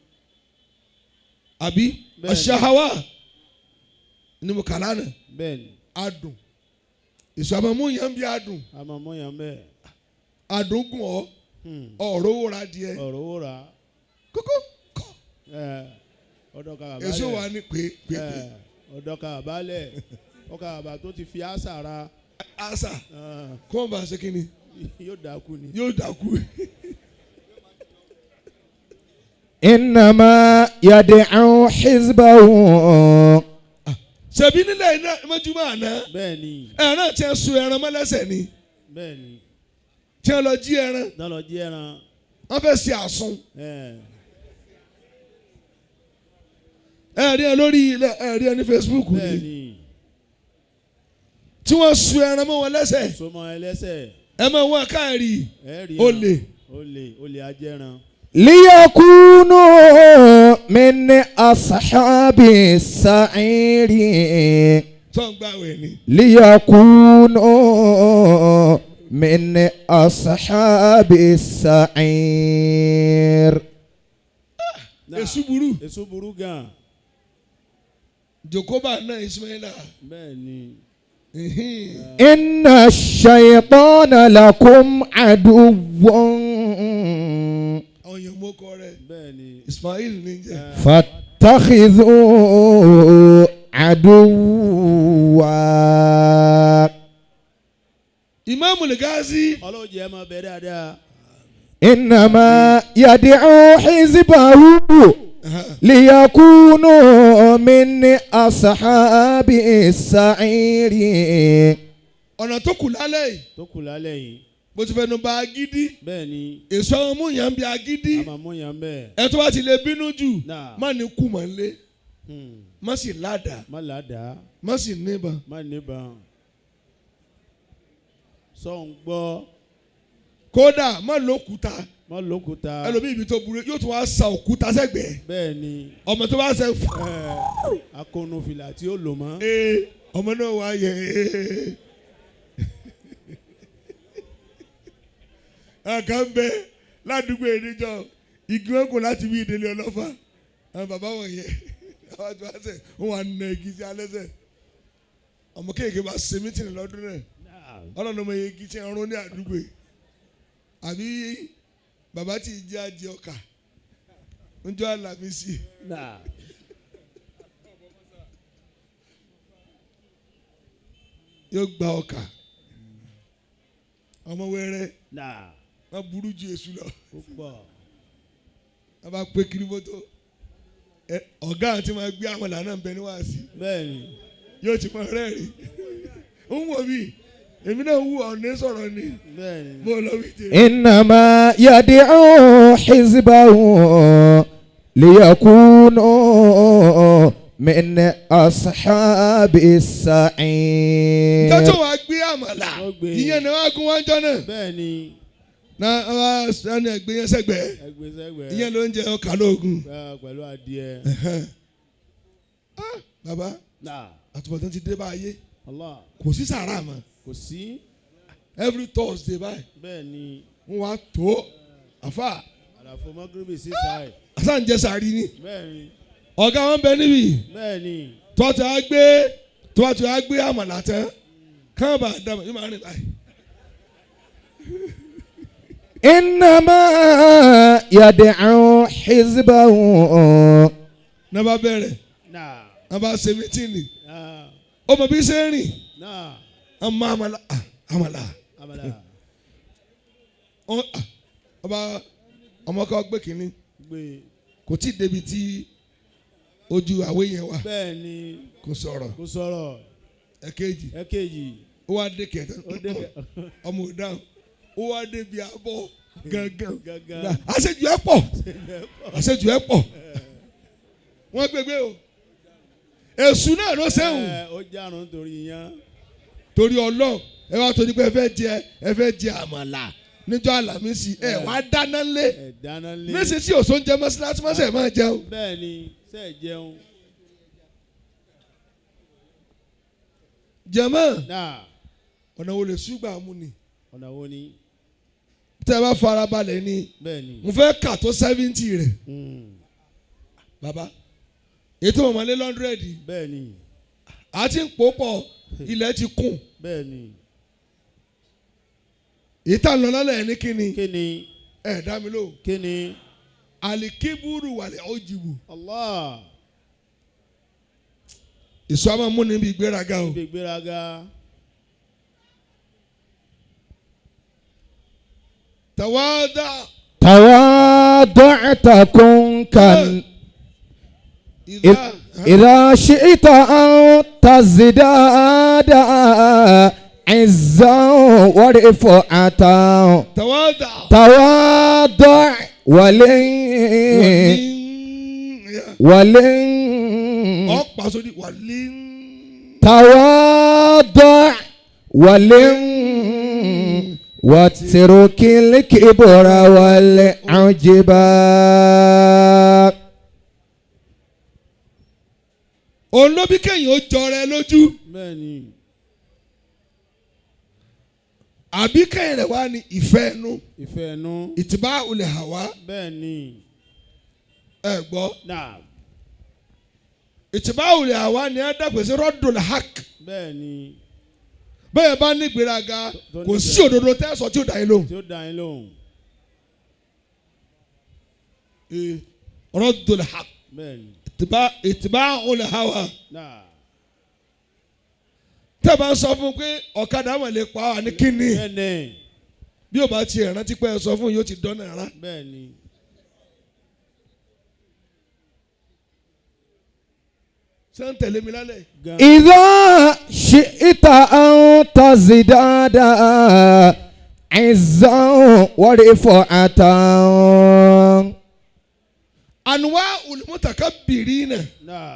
Àbí aṣahawa ni mo kà lánàá. Bẹ́ẹ̀ni. Adùn. Èṣù àmọ́mú yẹn bí adùn. Àmọ́mú yẹn bẹ́ẹ̀. Adùn gùn ọ́. Ọ̀rọ̀ owó ra díẹ̀. Ọ̀rọ̀ owó ra. Kókó kọ́. Ọ̀dọ̀ kàbálẹ̀. Èṣù wa ni pé. Ọ̀dọ̀ kàbálẹ̀. Ọkà bàbá tó ti fi àṣà ra. Àṣà. Kó o bá ṣe kí ni. Yóò dákú ni. Yóò dákú. innama yad'u hizbahu. Ṣebí nílẹ̀ iná mọ́júmọ́ àná. Bẹ́ẹ̀ni. Ẹran tí ẹ sun ẹran mọ́lẹ́sẹ̀ ni. Bẹ́ẹ̀ni. Tí ẹ lọ jí ẹran. Náà lọ jí ẹran. Wọ́n fẹ́ ṣe àsun. ẹ rí ẹ lórí ilẹ̀ ẹ rí ẹ ní Facebook ni tí wọ́n sun ẹran mọ́ wọn lẹ́sẹ̀ ẹ máa wọ́n káàrí olè ajẹ́ran. ليكونوا من أصحاب السعير ليكونوا من أصحاب السعير. èṣù burú gan. Jokoba náà Ismaila. Bẹ́ẹ̀ni. إن الشيطان لكم عدو. فاتخذوا عدوا. Imam al-Ghazi. إنما يدعو حزبه ليكونوا من أصحاب السعير. ọ̀nà tó kù lálẹ́ yìí bó ti fẹnu ba agídí èso àwọn múyàn bí agídí ẹ tó bá ti lè bínú jù má ní kú mọ́ nílé má sì ládàá má sì níbọn. sọ ń gbọ́. kódà má lókúta ẹlòmíì ibi tó burú yóò tún wá sa òkúta sẹ́gbẹ̀ẹ́. bẹ́ẹ̀ni. ọmọ tó bá sẹ. akọnufìlà tí ó lò mọ́. ọmọ náà wá yẹ. àkàn bẹ ládùúgbò ìdíjọ igi wọn kò láti wí ìdílé ọlọ́fà àwọn bàbá wọn yẹ àwọn àti wá sẹ wọn wà nà igi sí alẹ́ sẹ ọmọ kéèké bá ṣe mítìnì lọ́dún náà ọlọ́run ọmọ yẹ igi tí ń rún ní àdúgbò yìí àbí bàbá tí ì jẹ́ àjẹ ọkà ń jọ àlàmísì. yóò gba ọkà ọmọ wẹrẹ wọn burú ju èṣù lọ wọn bá pé kiri mọ́tò ọ̀gá àti máa gbé àwọn ìlànà ń bẹ níwáàsí yóò ti mọ rẹ́ẹ̀rì ń wò mí èmi náà wù ọ́ ní sọ̀rọ̀ ni mo lọ wí jẹ. إنما يدعو حزبه ليكونوا من أصحاب السعير. jọ́jọ́ wa gbé àmàlà ìyẹn ni wọ́n á gún wọn jọ náà. na wọ́n á sani ẹgbẹ́ yẹn sẹ́gbẹ̀ẹ́ ìyẹn ló ń jẹ ọkà lóògùn. pẹ̀lú adìẹ. bàbá àtúbọ̀tán ti dé báyé kò sí sàrà mọ́. kò sí. every Thursday báyìí. bẹ́ẹ̀ni. wọ́n wá tó àfà. àlàfo mọ́gírìbì sí sáì. àṣà ń jẹ sàrí ni. bẹ́ẹ̀ni. ọ̀gá wọn bẹ níbí. bẹ́ẹ̀ni. tọ́tù á gbé àmàlà tán káàbà dàmà yóò máa rìn báyìí. إنما يدعو حزبه. náà bá bẹ̀rẹ̀ náà bá ṣe mítìnì ọmọ bí ṣe ń rìn ọmọ àmàlà ọba ọmọ kan gbé kínní kò tí ì débi tí ojú àwé yẹn wà. bẹ́ẹ̀ni. kò sọ̀rọ̀. ẹ̀kejì. ó wá dé kẹta ọmọ òdáhùn ó wá dé bí abọ́ gangan àṣejù ẹ̀ pọ̀ wọ́n gbégbé o èṣù náà ló sẹ́wọ̀n. ó járun torí yán. torí Ọlọ́run ẹ wá torí pé ẹ fẹ́ jẹ àmàlà níjọ́ àlàmísì ẹ wá dáná lé níṣẹ́ tí òṣò ń jẹ mọ́sálásí mọ́sẹ̀ máa jẹun. bẹ́ẹ̀ni ṣe é jẹun. jẹ̀mọ́ ọ̀nà wo lè ṣùgbọ́n àmú ni. ọ̀nà wo ni. tẹ́ ẹ bá farabalẹ̀ ni mo fẹ́ kà tó 70 rẹ̀. bàbá ètò ọmọlé 100. bẹ́ẹ̀ni. a ti ń pò pọ̀ ilẹ̀ ti kún. bẹ́ẹ̀ni. ìta lọ lọ́lẹ̀ ní kíni. kíni. ẹ dá mi lò. kíni. alikiburu wàlẹ̀ ojibu. Allah. ìsọ àmọ́ mú níbi ìgbéraga o. níbi ìgbéraga. تواضعت كن كان إذا شئت أن تزداد عزا ورفعة. تواضع ولن wá sódì wàlín. تواضع ولن واترك الكبر والعجب. òun ló bí kéèyàn ó jọrẹ lójú. bẹ́ẹ̀ni. àbí kéèyàn rẹ̀ wá ní ìfẹ́ ẹnu. ìfẹ́ ẹnu. ìtìbá olè hà wá. bẹ́ẹ̀ni. ẹ gbọ́. náà. ìtìbá olè hà wá ni ẹ dàgbé sí rọ́dùn hàk. bẹ́ẹ̀ni. bẹ́ẹ̀ bá ní ìgbéraga kò sí òdodo tẹ́ sọ tí ó dá yín lóhùn. tí ó dá yín lóhùn. rọ́dùn hàk. bẹ́ẹ̀ni. ìtìbá olè hà wá. náà. tẹ́ bá ń sọ fún un pé ọ̀kadà wọn lè pa á ní kíni. bẹ́ẹ̀ni. bí o bá ti rántí pé ẹ sọ fún un yóò ti dọ́nà ara. bẹ́ẹ̀ni. ṣé ń tẹ̀lé mi lálẹ́. إذا شئت أن تزداد عزا ورفعة. ànúwá olùmọ̀tàkàbìrínà. náà.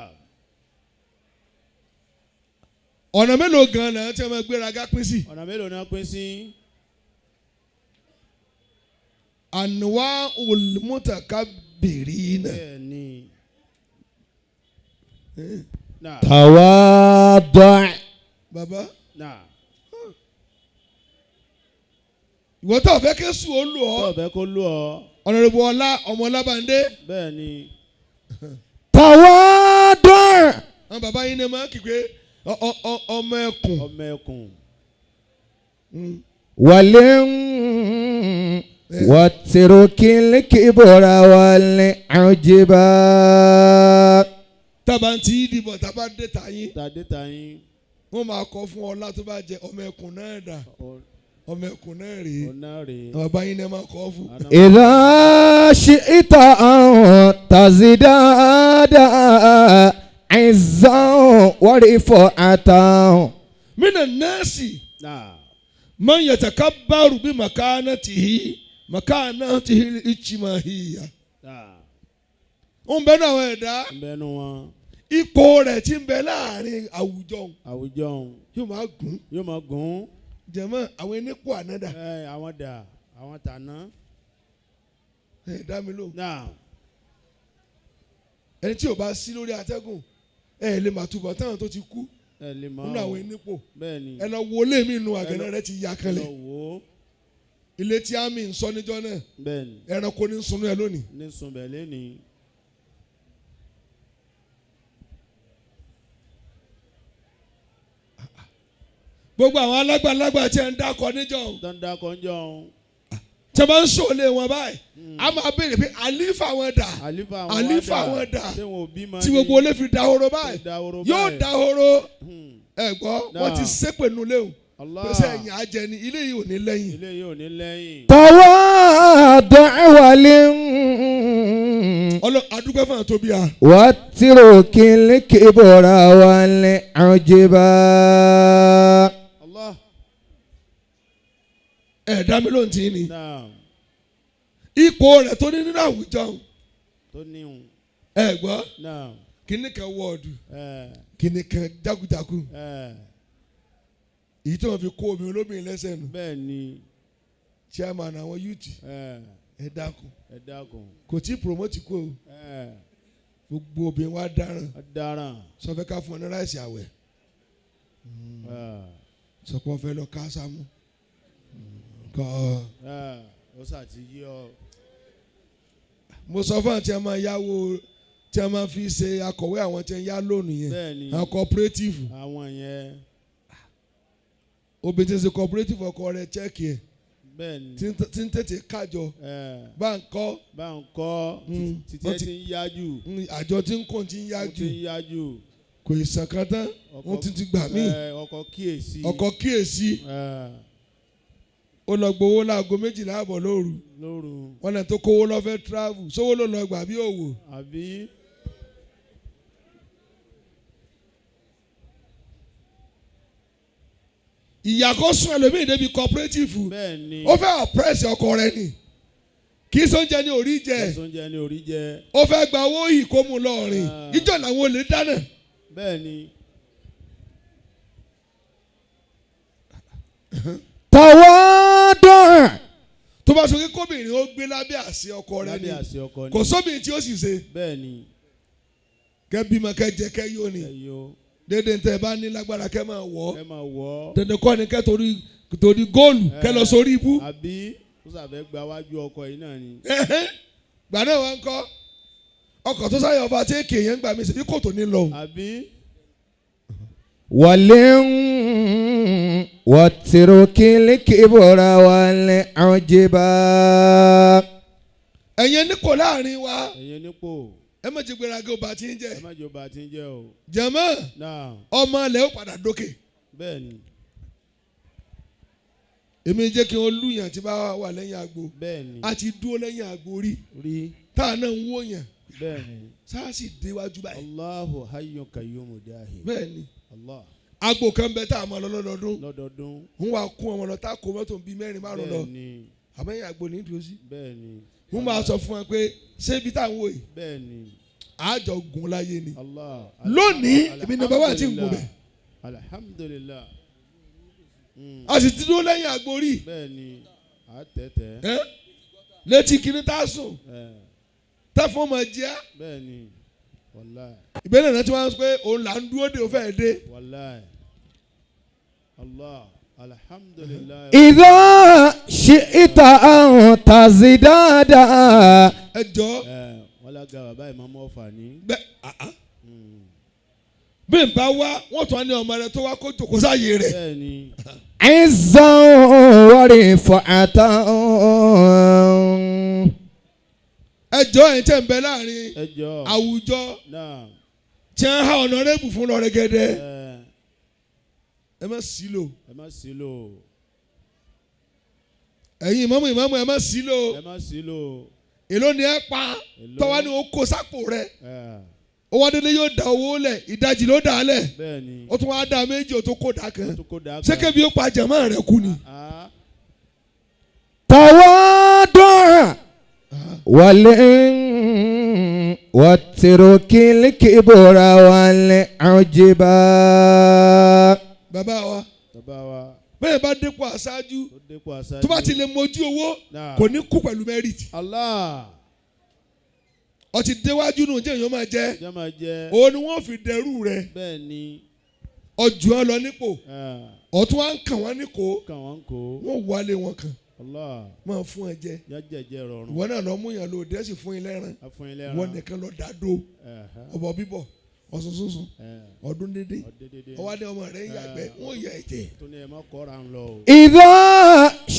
ọ̀nà mélòó gan-an náà tí a máa gbéraga pín sí. ọ̀nà mélòó náà pín sí. ànúwá olùmọ̀tàkàbìrínà. bẹ́ẹ̀ni. náà. تواضع. bàbá náà. ìwọ tó fẹ́ kí sùn ó lù tó ọ́. fẹ́ kó lù ọ́. ọ̀nàdìbò ọlá ọmọ ọlábàndé. bẹ́ẹ̀ni. تواضع. àwọn bàbá yín ni máa kí pé ọmọ ẹkùn. ọmọ ẹkùn. ولن واترك الكبر والعجب. tábà ń tí ìdìbò tábà dé ta yín. tàdé tàyín. wọ́n máa kọ́ fún ọlá tó bá jẹ ọmọ ẹkùn náà dà. ọmọ ẹkùn náà rèé. ọ̀nà rèé. àwọn bàbá yín ni máa kọ́ fún. إذا شئت أن تزداد عزا ورفعة. من الناس náà. من يتكبر بمكانته الاجتماعية. náà. ó ń bẹ náà àwọn ẹ̀dá bẹ́ẹ̀nu wọn. ipò rẹ̀ tí ń bẹ láàrin àwùjọ àwùjọ yóò máa gùn. yóò máa gùn. jẹ̀mọ́ àwọn enípò ànádà. àwọn dà àwọn tàná. ẹ dá mi lóhùn. náà. ẹni tí ò bá sí lórí atẹ́gùn ẹ lè máa túbọ̀ táwọn tó ti kú ẹ lè máa nínú àwọn enípò. bẹ́ẹ̀ni. ẹ lọ wo ilé mi inú àgẹ̀nà rẹ ti ya ẹ kanlẹ̀. lọ wò ó. ilé tí àmì ń sọ níjọ́ náà bẹ́ẹ̀ni. ẹranko ní sunú ẹ lónìí. ní sunbẹ̀ lẹ́ni. gbogbo àwọn alágbàlagbà tí ẹ ń dákọ níjọ́ dandan kọjọ́. tí a bá ń sọ̀lẹ̀ wọn báyìí a máa béèrè pé àlífà wọn dà. àlífà wọn dà. ṣé wọn ò bí máa tí gbogbo olè fi dahoro báyìí yóò dahoro. ẹ gbọ́ wọ́n ti ṣépè nulẹ̀ o. pèsè ẹ̀yìn ajẹni ilé yìí ò ní lẹ́yìn. ilé yìí ò ní lẹ́yìn. تواضع ولن adúgbò fún àtòbí a. واترك الكبر والعجب. Allah. ẹ dá mi lóhùn tí ní. náà. ipò rẹ̀ tó ní nínú àwùjọ. tó níhùn. ẹ gbọ́ náà. kíní kan wọ́ọ̀dù kíní kan jákujáku èyí tí wọ́n fi kó omi olóbìnrin lẹ́sẹ̀ nù. bẹ́ẹ̀ni. chairman àwọn youth ẹ dákun ẹ dákun. kò tí promote kó o gbogbo obìnrin wa dáràn dáràn. sọ fẹ́ ká fún ọ ní ráìsì àwẹ̀ sọ pé wọ́n fẹ́ lọ ká sámú kọ́ ó sàti yí ọ. mo sọ fún àti ẹ máa yáwó tí a máa fi ṣe akọ̀wé àwọn tí ń yá lónìí yẹn bẹ́ẹ̀ni. àwọn cooperative àwọn yẹn. obìnrin tí ń ṣe cooperative ọkọ rẹ̀ chẹ́ẹ̀kì ẹ̀ bẹ́ẹ̀ni. tí ń tètè kájọ bá ń kọ́ títí ẹ ti ń yájú. àjọ tí ń kùn tí ń yájú kò ìsàn kan tán wọ́n ti gbà mí ọkọ̀ kíyèsí ó lọ gbowó láago 12 àbọ̀ lóru wọn náà tó kówó lọ fẹ́ travel sówó ló lọ gbà bí òwò. àbí. ìyàkóso ẹlòmíì débi cooperative bẹ́ẹ̀ni. ó fẹ́ oppress ọkọ rẹ̀ ni kì í sóúnjẹ ní orí jẹ ó fẹ́ gba owó yìí kó mu lọ́ọ̀rìn ìjọ làwọn olè dáná bẹ́ẹ̀ni. Tàwádọ́. Tó bá sọ pé kóbìnrin ó gbé lábẹ́ àṣẹ ọkọ rẹ̀ ni kò sóbìnrin tí ó sì ṣe. bẹ́ẹ̀ni. Kẹ́ bímọ kẹ́ jẹ kẹ́ yó ni. Dédé ntẹ bá ní lágbára kẹ́ máa wọ̀. Dandan kọ́ ni kẹ́ torí góòlù kẹ́ lọ sórí ibú. àbí ó sàfẹ́ gba wájú ọkọ yìí náà ni. Gbà náà wọ́n ń kọ́ ọkọ̀ tó sáyọ̀ ọba tí èkè yẹn ń gbà mí sí kò tó ní lọ. àbí. Wàlẹ́ wàtírùkìlì kìbọ̀rà wàlẹ́ àjẹbà. Ẹ̀yin nípò láàrin wa. ẹ̀yin nípò. Ẹ má jẹ́ gbéraga ọba tí ń jẹ́. ẹ má jẹ́ ọba tí ń jẹ́ o. Jàmá ọmọ ilẹ̀ ó padà dókè. bẹ́ẹ̀ni. Èmi jẹ́ kí wọ́n lùyàn tí bá wà lẹ́yìn agbo. bẹ́ẹ̀ni. A ti dúró lẹ́yìn agbo rí. Táà náà ń wó yàn. bẹ́ẹ̀ni. Sáà sì déwájú báyìí. Allahu hayyun qayyumu jahid. Bẹ́ẹ̀ni. Allah. Agbo kan bẹ tá a máa lọ lọ́dọọdún. lọ́dọọdún. Ń wá kún ọmọ lọ tá a kó mọ́tò bíi 4-5 lọ. bẹ́ẹ̀ni. Àmọ́yìn agbo ní ìdúró sí. bẹ́ẹ̀ni. Ń máa sọ fún ẹ pé ṣé ibi tá à ń wò yìí. bẹ́ẹ̀ni. Àjọ gun láyé ni. Allah. Lónìí ibi nàbà wà tí ń gùn bẹ̀. Alhamdulillah. A sì ti dúró lẹ́yìn agbo rí. bẹ́ẹ̀ni. a tẹ̀tẹ̀. Létí kìíní tá a sùn. Tẹ́fọ́n máa jẹ́. bẹ́ẹ̀ni. Wallahi. Ìbéèrè náà tí wọ́n á sọ pé òun là ń dúró de òfẹ́ dé. Wallahi. Allah. Alhamdulillah. Ìdá ṣìítà àwọn tàzídáàdà. Ẹ jọ. wọ́n lága bàbá ìmọ̀mọ́ Ọ̀fà ní. Bí n bá wá wọ́n tún á ní ọmọ rẹ tó wá kó jòkó sáàyè rẹ̀. bẹ́ẹ̀ni. Ẹ̀zán wọ́rì fọ̀ọ́tà. Ẹ jọ ẹ̀yin tẹ́ ń bẹ láàrin àwùjọ náà. tí wọ́n há ọ̀nàrẹ́bù fún lọ rẹ́gẹ́dẹ́. Ẹ má sílò. ẹ má sílò. Ẹ̀yin ìmáàmù ẹ má sílò. ẹ má sílò. Èló ni ẹ pa tọ́wá ni ó kó sápò rẹ̀. Owó adélé yóò da owó lẹ̀ ìdajì ló dà á lẹ̀. bẹ́ẹ̀ni. Ó tún wá dá méjì ó tó kó dà kan. ṣé kébi ó pa jàmá rẹ̀ kú ni. Tàwádọ́. Wàlẹ́ wàtírùkìlì kìbọ̀rà wàlẹ́ àjẹbà. Bàbá wa. Bẹ́ẹ̀ bá dépò aṣáájú. Tó bá ti lè mojú owó kò ní kú pẹ̀lú mẹ́rìtì. Allah. Ó ti déwájú nù jẹ́ èèyàn máa jẹ́. Òun ni wọ́n fi dẹrú rẹ̀. bẹ́ẹ̀ni. Ọjọ́ ọ lọ nípò. Ọ̀tún wa ń kàn wọ́n ní kó. Wọ́n wálé wọn kan. Allah. Máa fún ẹ jẹ. jẹ́jẹ́ rọrùn. Ìwọ náà lọ mú yàn lò dé sì fún ilé ẹran. Ìwọ nìkan lọ dàdó. Ọbọ bíbọ̀ ọ̀sùn sùnsùn ọdún dédé ọwádé ọmọ rẹ̀ ń yàgbẹ́ wọ́n yà ẹ̀jẹ̀. Ìdá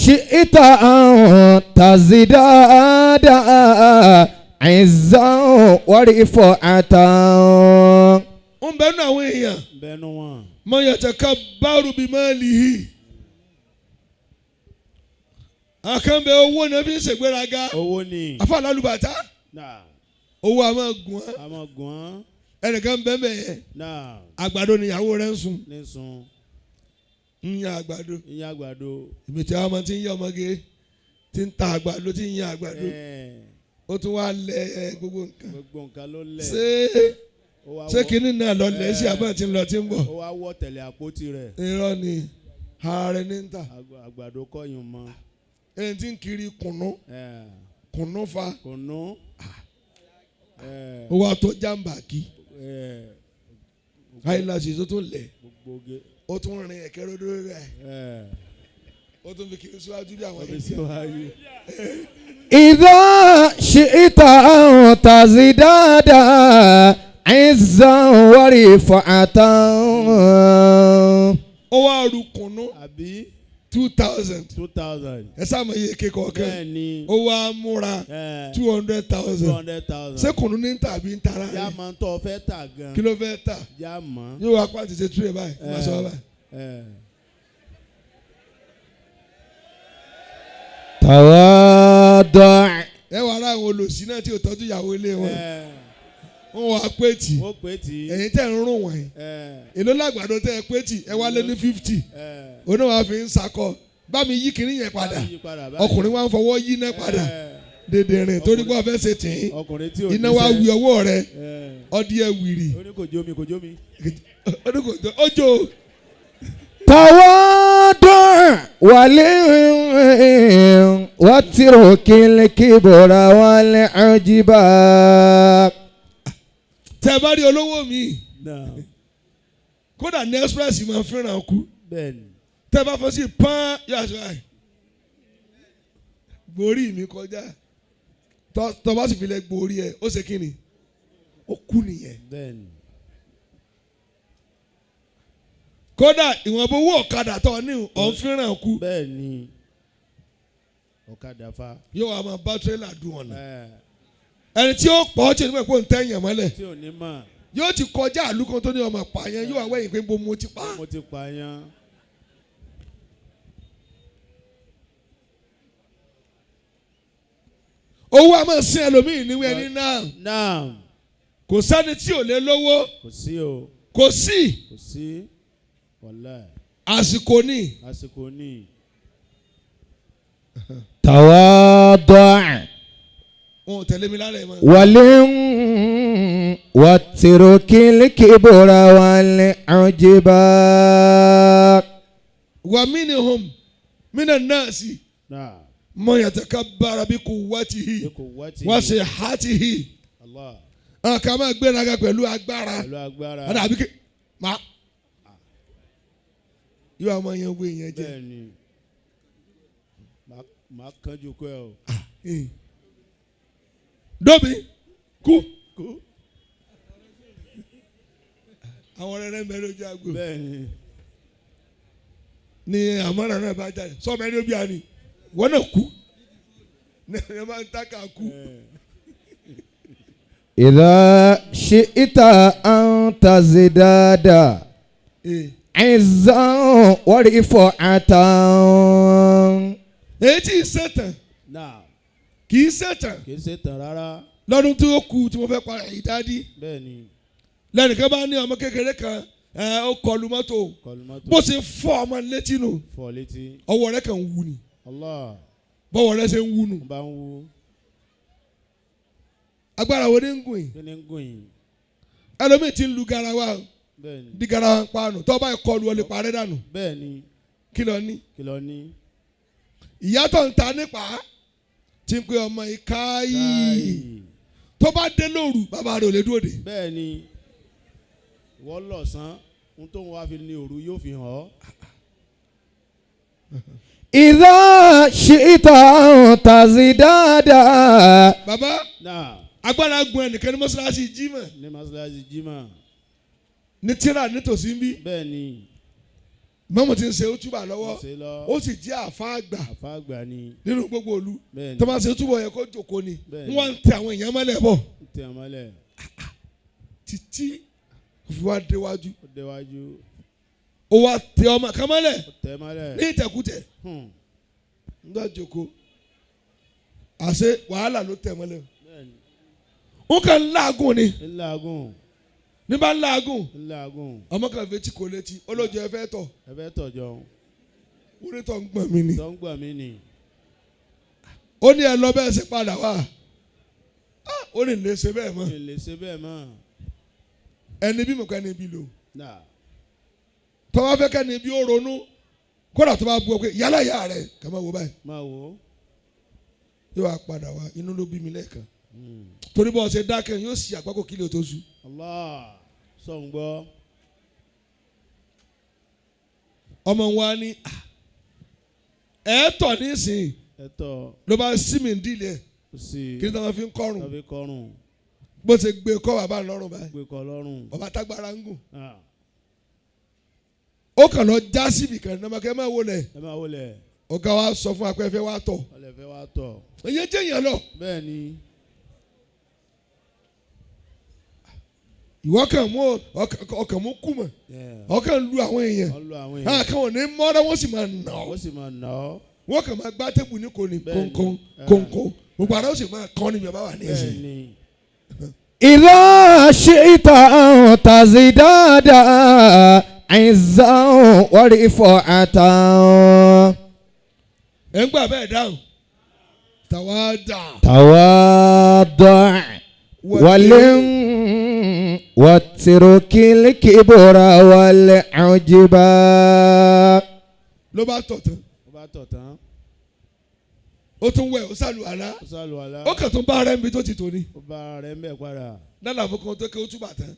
ṣìítà àwọn tàzídáàdà. Ẹ̀zán wọ́rì fọ̀ọ́tà. Ń bẹ́ẹ̀ nù àwọn èèyàn. bẹ́ẹ̀ nù wọn. Mọ yàtọ̀ ká bárù bí máa lì í. Àkànbẹ owó ni wọ́n fi ń ṣègbéraga. owó ni. Àfa lálùbàtà. Owó a máa gùn án. a máa gùn án. Ẹnìkan bẹ́ẹ̀ bẹ́ẹ̀ yẹn. Àgbàdo ni ìyàwó rẹ̀ ń sun. Ń yan àgbàdo. Ìmìtì àwọn ọmọ tí ń yẹ ọmọge tí ń ta àgbàdo tí ń yan àgbàdo. Ó tún wá lẹ gbogbo nǹkan. ló lẹ̀. Ṣé kínní náà lọ lẹ̀ sí àbá tí ń lọ tí ń bọ̀? Ó wá wọ́ tẹ̀lé àpótí rẹ̀. Irọ́ ni ara rẹ̀ ní ń tà. Àgbàdo kọ́yìn mọ́. Ẹni tí ń kiri kùnú. Kùnú fa. Kùnú. Ó wá tó jàǹbá kí. Àìláṣẹ tó tún lẹ̀. Ó tún rin ẹ̀kẹ́ rodo rẹ̀. Ó tún fi kiri síwájú bí àwọn ẹ̀yìn. Ìdá ṣìítà àwọn tàzídáàdà. Ẹ̀zán wọ́rì fọ̀ọ́tà. Ó wá ru kùnú. 2,000. Ẹ sáàmù iye kékeré ọ̀kan. bẹ́ẹ̀ni. Ó wá múra 200,000. Ṣé kùnú ní tàbí ń tara rẹ̀? yá máa ń tọ́ fẹ́ tà gan. Kí ló fẹ́ tà? yá mọ́. Yóò wá pàtì ṣe túrẹ̀ báyìí. Má sọ báyìí. Tàwádọ́. Ẹ wà ara àwọn olòṣì náà tí ò tọ́jú ìyàwó ilé wọn. Wọ́n wá pétì. Ẹ̀yin tẹ̀ ń rún wọ̀nyí. Èló lágbàdo tẹ́ ẹ pétì ẹ wá lé ní 50. Òun náà wá fi ń sakọ. Bá mi yí kiri yẹn padà. Ọkùnrin wa ń fọwọ́ yí náà padà. dèdèrè torí pé ọ̀fẹ́ ṣe tì í iná wa wí ọwọ́ rẹ ọdí ẹ wìrì ojo. تواضع واترك الكبر والعجب. tẹ́ bá rí olówó mi kódà ní express máa fẹ́ràn kú tẹ́ bá fọ́ sí pọ́n yóò aṣọ àì gborí mi kọjá tọ́ bá sì fi lẹ gborí ẹ ó ṣe kí ni ó kú nìyẹn. kódà ìwọ̀nba owó ọ̀kadà tó ní ọ̀n fẹ́ràn kú. bẹ́ẹ̀ni ọ̀kadà fa. yóò wá máa bá tírélà dùn ọ̀nà. ẹni tí ó pọ̀ ọ́ tí onímọ̀ ìpò ń tẹ̀yàn mọ́lẹ̀. tí ò ní mọ̀. yóò ti kọjá àlùkò tó ní ọmọ pààyàn yóò wá wẹ̀yìn pé mo ti pa. mo ti pààyàn. owó a máa sin ẹlòmíì níwé ẹni náà. kò sẹ́ni tí ò lè lówó. kò sí o. kò sí. kò sí. wàláhì. àsìkò ni. àsìkò ni. تواضع wọn ò tẹ̀lé mi lálẹ́ mọ́. واترك الكبر والعجب. ومنهم من الناس من يتكبر بقوته وصحته. ká máa gbéraga pẹ̀lú agbára. àbí kí yóò àwọn yẹn wo èèyàn jẹ. bẹ́ẹ̀ni màá kánjú kọ́ ẹ o. dóbi kú àwọn ọ̀rẹ́ mẹ́rin ojú àgbo. bẹ́ẹ̀ni ni àmọ́ràn náà bá jáde sọ́ọ̀mù ẹni obi àní wọ́n náà kú ní ẹ máa ń tákà kú. إذا شئت أن تزداد عزا ورفعة. èyí tí ì ṣẹ̀tàn kì í ṣẹ̀tàn. kì í ṣẹ̀tàn rárá. lọ́dún tí ó kù tí mo fẹ́ pa ìdádí. bẹ́ẹ̀ni. lẹ́nìkan bá ní ọmọ kékeré kan ó kọlu mọ́tò bó ṣe fọ́ ọmọ létí nù ọwọ́ rẹ̀ kàn ń wú ni bọ́wọ́ rẹ̀ ṣe ń wú nù. agbára wo ni ń gùn yìí ẹlòmíì ti ń lu garawa di garawa ń paanu tó bá kọlu ọ lè parẹ́ dànù. kí ló ní. ìyá tó ń ta nípa tí ń pe ọmọ ìka yìí tó bá dé lóru bàbá rẹ̀ ò lè dúró de. bẹ́ẹ̀ni wọ́n lọ̀sán ohun tó ń wá fi ní òru yóò fi hàn ọ́. إذا شئت أن تزداد. bàbá agbára gun ẹnìkan ní mọ́ṣáláṣí jímọ̀. ní mọ́ṣáláṣí jímọ̀. ní tíra nítòsí ń bí. bẹ́ẹ̀ni. mọ́mọ́ ti ń ṣe òtúbà lọ́wọ́ ó sì jẹ́ àfa àgbà ni nínú gbogbo ìlú tó bá ṣe òtúbà yẹ kó jòkó ni wọ́n ń tẹ àwọn èèyàn mọ́lẹ̀ bọ̀ títí fi wá déwájú ó wá tẹ ọmọ kan mọ́lẹ̀ ní ìtẹ̀kùtẹ̀ nígbà jòkó àṣẹ wàhálà ló tẹ̀ mọ́lẹ̀ ó kàn ń láàgùn ni ní bá ń láàgùn ọmọ kan fetí kò létí olóòjọ ẹ fẹ́ tọ̀ jọ orí tó ń gbọ̀n mí ni ó ní ẹ lọ bẹ́ẹ̀ ṣe padà wá ó ní lè ṣe bẹ́ẹ̀ mọ́ ẹni bí mo kọ́ ẹni bí lò tọ́wọ́ fẹ́ kẹ́ni bí ó ronú kódà tó bá bu ọ pé yálà ìyá rẹ̀ kà máa wo báyìí yóò wá padà wá inú ló bí mi lẹ́ẹ̀kan torí bọ́ ọ ṣe dákẹ́ yóò sì àpákò kílẹ̀ tó sú. sọ ń gbọ́. ọmọ wa ní ẹ̀ẹ́tọ̀ nísìnyí ló bá sí mi dílé ẹ̀ kí ni táwọn fi ń kọrùn bó ṣe gbé kọ́ bàbá lọ́rùn báyìí bàbá tágbára ń gùn ó kàn lọ já síbi kan ní ọmọkẹ́ máa wọlé ọ̀gá wa sọ fún akẹ́fẹ́ wa tọ̀ ẹ̀yẹ jẹ́ yẹn lọ. bẹ́ẹ̀ni. ìwọ kàn mú ọkàn mú kú mọ ọkàn lu àwọn èèyàn kàn wọn ní mọ́ra wọ́n sì máa nà ọ́ wọ́n kàn máa gbá tébù ní kò ní kónkón gbogbo àná ó sì máa kọ́ níbi ọba wà ní ẹsẹ̀. إذا شئت أن تزداد عزا ورفعة. ẹ̀ ń gbà bẹ́ẹ̀ dáhùn تواضع ولم واترك الكبر والعجب. ló bá tọ̀ tán. ó tún wẹ̀ ó sàlùwàlá. ó kàn tún bá ara ẹ̀mí tó ti tò ní. ó bá ara ẹ̀ mẹ́ padà. nálà fún kan tó ké ó túbà tán.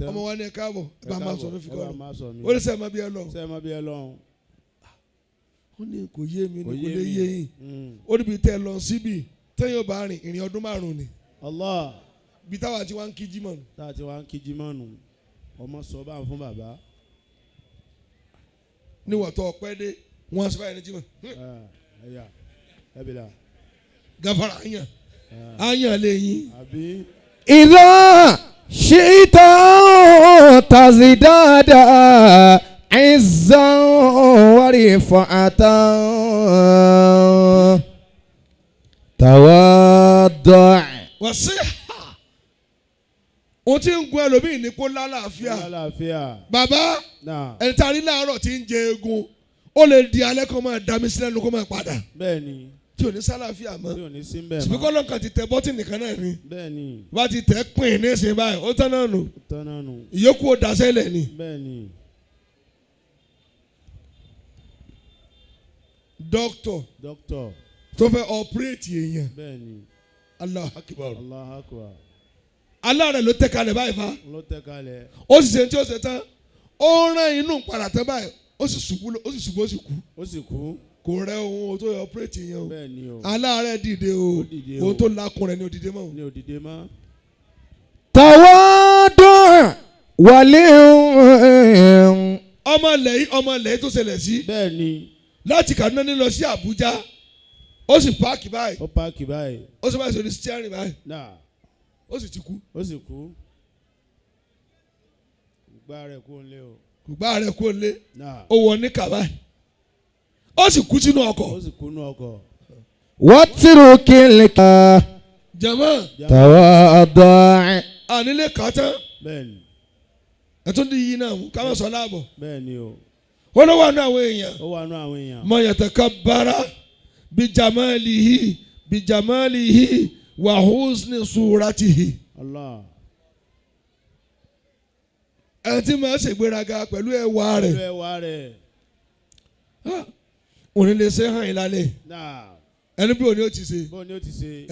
ọmọ wa ní ẹ káàbọ̀ ẹ bá máa sọ ní fikọ́ rẹ̀. ó ní sẹ́ẹ̀ má bí ẹ lọ. ó ní kò yé mi ní kò lè yé yín. ó níbi tẹ́ ẹ lọ síbi tẹ́yìn ò bá rìn ìrìn ọdún 5 ni. Allah. bí táwa ti wá ń kí jímọ̀ nù. ọmọ sọ bá ń fún bàbá. níwọ̀n tó ọpẹ́ dé wọ́n sọ báyìí ní jímọ̀. gafara àyàn lè yín. إذا شئت تزداد عزا ورفعة تواضع. wàsíhà o ti ń gun ẹlòmíì ní kó lálàáfíà. bàbá ẹni tí a rí láàárọ̀ tí ń jẹ egun ó lè di alẹ́ kó máa dá mi sílẹ̀ ló kó máa padà. bẹ́ẹ̀ni. tí ò ní sálàáfíà mọ́. tí ò ní sí bẹ́ẹ̀ mọ́. ṣùgbọ́n lọ́kàn ti tẹ bọ́tìnì kan náà ni. bẹ́ẹ̀ni. bá ti tẹ pín ní ìsìn báyìí ó tán náà nù. ìyókù ó daṣẹ́ lẹ̀ ni. bẹ́ẹ̀ni. dókítọ̀ tó fẹ́ ọ̀pẹ́rẹ́tì èèyàn. bẹ́ẹ̀ni. Allahu Akbar. aláàrẹ̀ ló tẹ̀ kalẹ̀ báyìí fa. ló tẹ̀ kalẹ̀. ó sì ṣe ní tí ó ṣe tán ó rán inú padà tán báyìí ó sì ṣubú ó sì kú. kò rẹ ohun tó yẹ ọpẹrẹtì yẹn o. bẹ́ẹ̀ni o. aláàrẹ̀ dìde o ohun tó lakun rẹ̀ ni òdìdé mọ́. تواضع ولم. ọmọ ilẹ̀ tó ṣẹlẹ̀ sí. bẹ́ẹ̀ni. láti Kaduna ní lọ sí Àbújá ó sì páàkì báyìí. ó páàkì báyìí. ó sì báyìí sórí steering báyìí. ó sì ti kú. gbá rẹ̀ kó lé o. gbá rẹ̀ kó lé. ó wọ ní kàbáyìí. ó sì kú sínú ọkọ̀. واترك الكبر. jama. تواضع. ànílé kàtán. bẹ́ẹ̀ni. ẹ̀tún di yìí náà mú ká má sọ láàbọ̀. bẹ́ẹ̀ni o. wọ́n ló wà nù àwọn èèyàn. ó wà nù àwọn èèyàn. man yatakabbara bijamalihi wa husni suratihi. Allah. ẹni tí máa ṣègbéraga pẹ̀lú ẹwà rẹ̀. òní lè ṣe hàn yín lálẹ́. ẹni bí òní ó ti ṣe.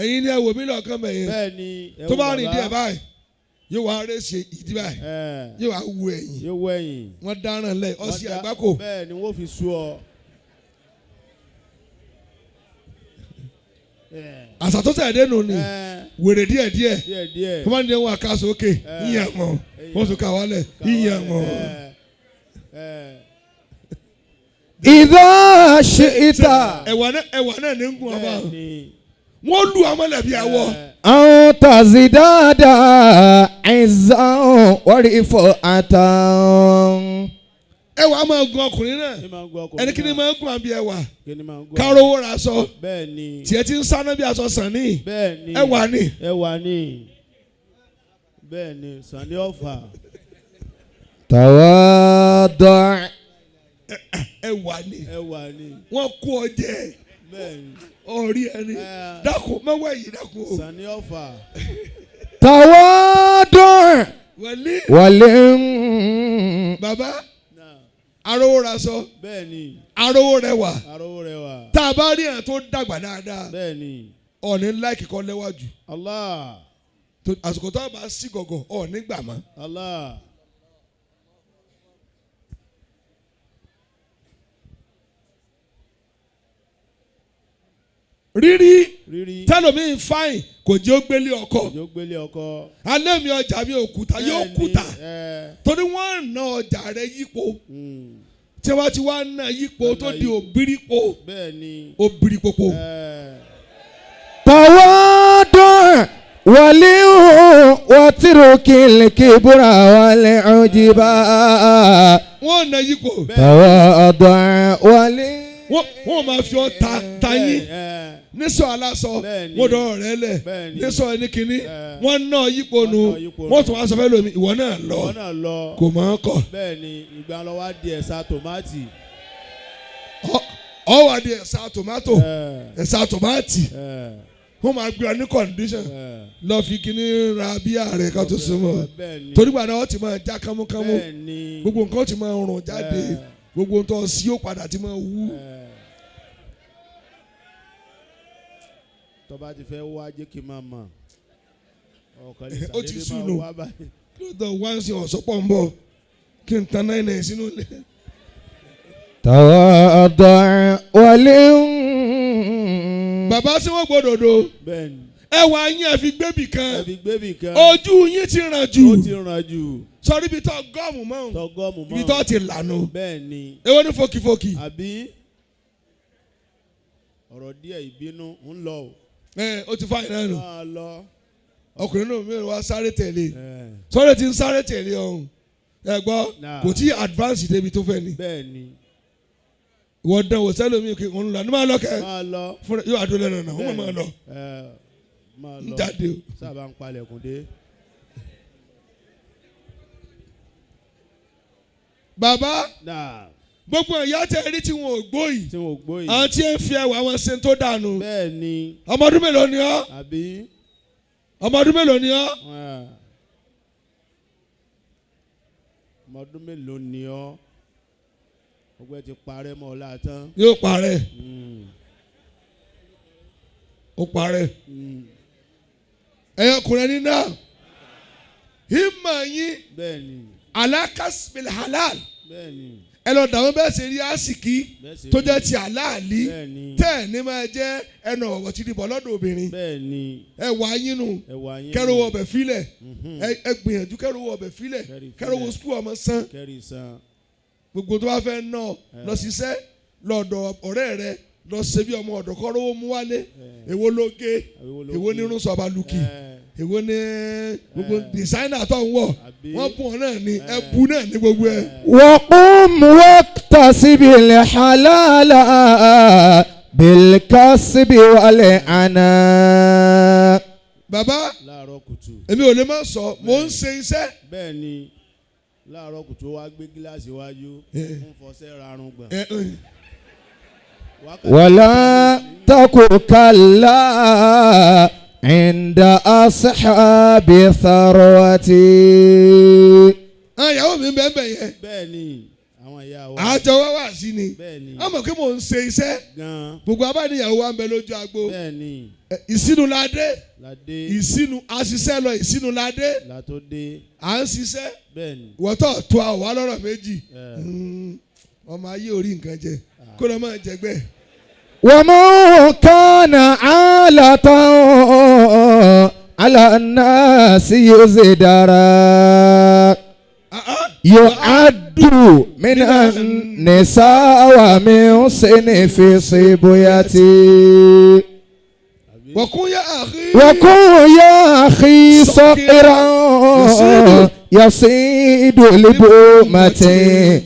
ẹ̀yin ni ẹ wò mí lọ́ọ̀kan bẹ̀yẹn. bẹ́ẹ̀ni. tó bá rìn díẹ̀ báyìí yóò wá rẹ̀ ṣe ìdí báyìí. yóò wá wu ẹ̀yìn. wọ́n dáràn lẹ̀ ọ̀sìn àgbákò. bẹ́ẹ̀ni wọ́n fi sú ọ. àṣà tó tẹ̀ dénú ni wèrè díẹ̀ wọ́n máa ń dé wọn àkàsọ̀ òkè yíyan mọ́ wọ́n tún ká wálẹ̀ yíyan mọ́. إذا شئت. ẹ̀wà náà ní ń gun ọba wọ́n lu amọ̀lẹ̀bí àwọ̀. أن تزداد عزا ورفعة. ẹwà máa gun ọkùnrin náà ẹni kí ni máa gun àbí ẹwà kárówó ra aṣọ tiẹ̀ ti ń sáná bí aṣọ sàn ní ẹwà ni. bẹ́ẹ̀ni sànni Offa. تواضع. ẹwà ni wọ́n kó ọ jẹ orí ẹni dákun mẹ́wàá yìí dákun. sànni Offa. تواضع ولم. bàbá arówó ra sọ. bẹ́ẹ̀ni. arówó rẹwà. tá a bá rí ẹ̀ tó dàgbà dáadáa. bẹ́ẹ̀ni. ọ̀ní láìkì kọ́ lẹ́wájú. Allah. àsìkò tó a bá sí gọ̀gọ̀ ọ̀ní gbà má. Allah. rírí tẹlomi fáìn kò jẹ́ ó gbélé ọkọ. alẹ́ mi ọjà mi òkúta yóò kúta torí wọ́n ná ọjà rẹ̀ yípo tí wọ́n ti wá ná yípo tó di òbírípopo. تواضع ولم واترك الكبر والعجب. wọ́n ná yípo. تواضع ولم. wọ́n máa fi ọ́ ta yín nísọ aláṣọ wọ́n dọ̀rọ̀ rẹ lẹ̀ nísọ ẹni kìíní wọ́n ná yípo nu wọ́n tún wá sọ fẹ́ lómi ìwọ náà lọ kò mọ̀ ọ́ kọ̀. bẹ́ẹ̀ni ìgbà lọ wá di ẹ̀sà tòmátì. Ọ wà di ẹ̀sà tomato ẹ̀sà tomati wọ́n máa gbé ọ ní condition lọ fi kíní ra bí ààrẹ ká tó súnmọ́ torí gbàdá ọ ti máa já kámúkámú gbogbo nǹkan ti máa rùn jáde gbogbo nǹkan sí ó padà ti máa wú. Tó bá ti fẹ́ wá jẹ́ kí n máa mọ̀ ọ̀kan lè ó ti sàdédé sùn máa wá báyìí. lọ́dọ̀ wá ń sin ọ̀sọ́pọ̀ ń bọ̀ kí n tan náírà sínú ilé. تواضع ولي Bàbá tí wọ́n gbọ́dọ̀ Bẹ́ẹ̀ni. ẹwà yín ẹ fi gbébì kan Ẹbí gbébì kan. ojú yín ti ràn jù Ó ti ràn jù. sọrí ibi tó gọ́ọ̀mù mọ́ Tọgọ́mù mọ́. ibi tó ti lànà Bẹ́ẹ̀ni. èwo ní fòkìfòkì. Àbí ọ̀rọ̀ díẹ̀ ìbínú ń lọ o. Ó ti fáyìn náà nù Máa lọ. ọkùnrin náà mi wá sáré tẹ̀lé sọ́rẹ́ ti ń sáré tẹ̀lé ọ̀hún ẹ gbọ́ kò tí advance débi tó fẹ́ ni Bẹ́ẹ̀ni. ìwọ dán wò sẹ́lómi kí òun lọ ní máa lọ kẹ́ Máa lọ. fúnra yóò àdó lẹ́nu náà wọ́n máa lọ Máa ń lọ. jáde o. Sábà ń palẹ̀kùn dé. Bàbá Náà. gbogbo ìyá tẹ rí tí wọn ò gbóyìí Tí wọn ò gbóyè. àwọn tí ń fi ẹwà wọn ṣe tó dànù Bẹ́ẹ̀ni. ọmọ ọdún mélòó ni ọ́ Àbí. ọmọ ọdún mélòó ni ọ́ Ọmọ ọdún mélòó ni ọ́? Ọgbẹ́ ti parẹ́ mọ́ ọ látàn. yóò parẹ́ ó parẹ́ ẹ̀yọ́ kùnrin ní náà ìmọ̀ yín Bẹ́ẹ̀ni. alákàsíbìlì halal Bẹ́ẹ̀ni. ẹ lọ dàwọn bẹ́ẹ̀ ṣe rí àsìkí Bẹ́ẹ̀ tó ṣe jẹ́ rí. ti àláàlí Bẹ́ẹ̀ni. tẹ́ ẹ̀ ní máa jẹ́ ẹnu ọ̀wọ̀ tí ìbọn lọ́dọ̀ obìnrin Bẹ́ẹ̀ni. ẹ wà yín nù Ẹ̀wà yín. kẹ́rù wọ ọbẹ̀ filẹ̀ ẹ gbìyànjú kẹ́rù wọ ọbẹ̀ filẹ̀ kẹ́rù wọ skul ọmọ sán Kẹ́rì san. gbogbo tó bá fẹ́ ná lọ ṣiṣẹ́ lọ́dọ̀ ọ̀rẹ́ rẹ lọ ṣe bí ọmọ ọ̀dọ̀ kọ́ rówó mú wálé èwo ló gé èwo ní irun sọ̀ba lùkì èwo ní gbogbo dìsáínà tó ń wọ̀ wọ́n bùn ọ́ náà ní ẹ̀bù náà ní gbogbo ẹ̀. وقم واكتسب الحلال بالكسب والعناء. Bàbá Láàárọ̀ kùtù. èmi ò lè má sọ mò ń ṣe iṣẹ́. Bẹ́ẹ̀ni. Láàárọ̀ kùtù wá gbé gíláàsì wájú. Ń fọṣẹ́ rarun gbọ̀n. ولا تك كلا عند أصحاب ثروتي. ìyàwó mi bẹ́ẹ̀ bẹ́ẹ̀ yẹn. Bẹ́ẹ̀ni. Àwọn ìyá wa. àjọ wá wá sí ni. Bẹ́ẹ̀ni. ọmọ kí mò ń ṣe iṣẹ́. Gan. gbogbo abániyàwó wa ń bẹ lójú agbo. Bẹ́ẹ̀ni. ìsinu la dé. Ládé. ìsinu àṣìṣẹ́ lọ ìsinu la dé. Látó dé. à ń ṣiṣẹ́. Bẹ́ẹ̀ni. wọ́tọ̀ tó a wà lọ́rọ̀ méjì. ọmọ ayé orí nǹkan jẹ kó lọ́ máa jẹgbẹ́. ومن كان عالة على الناس يزدرا يعد من النساء ومن صنف صبيتي. وكن يا أخي وكن يا أخي صقرا يصيد لبومتي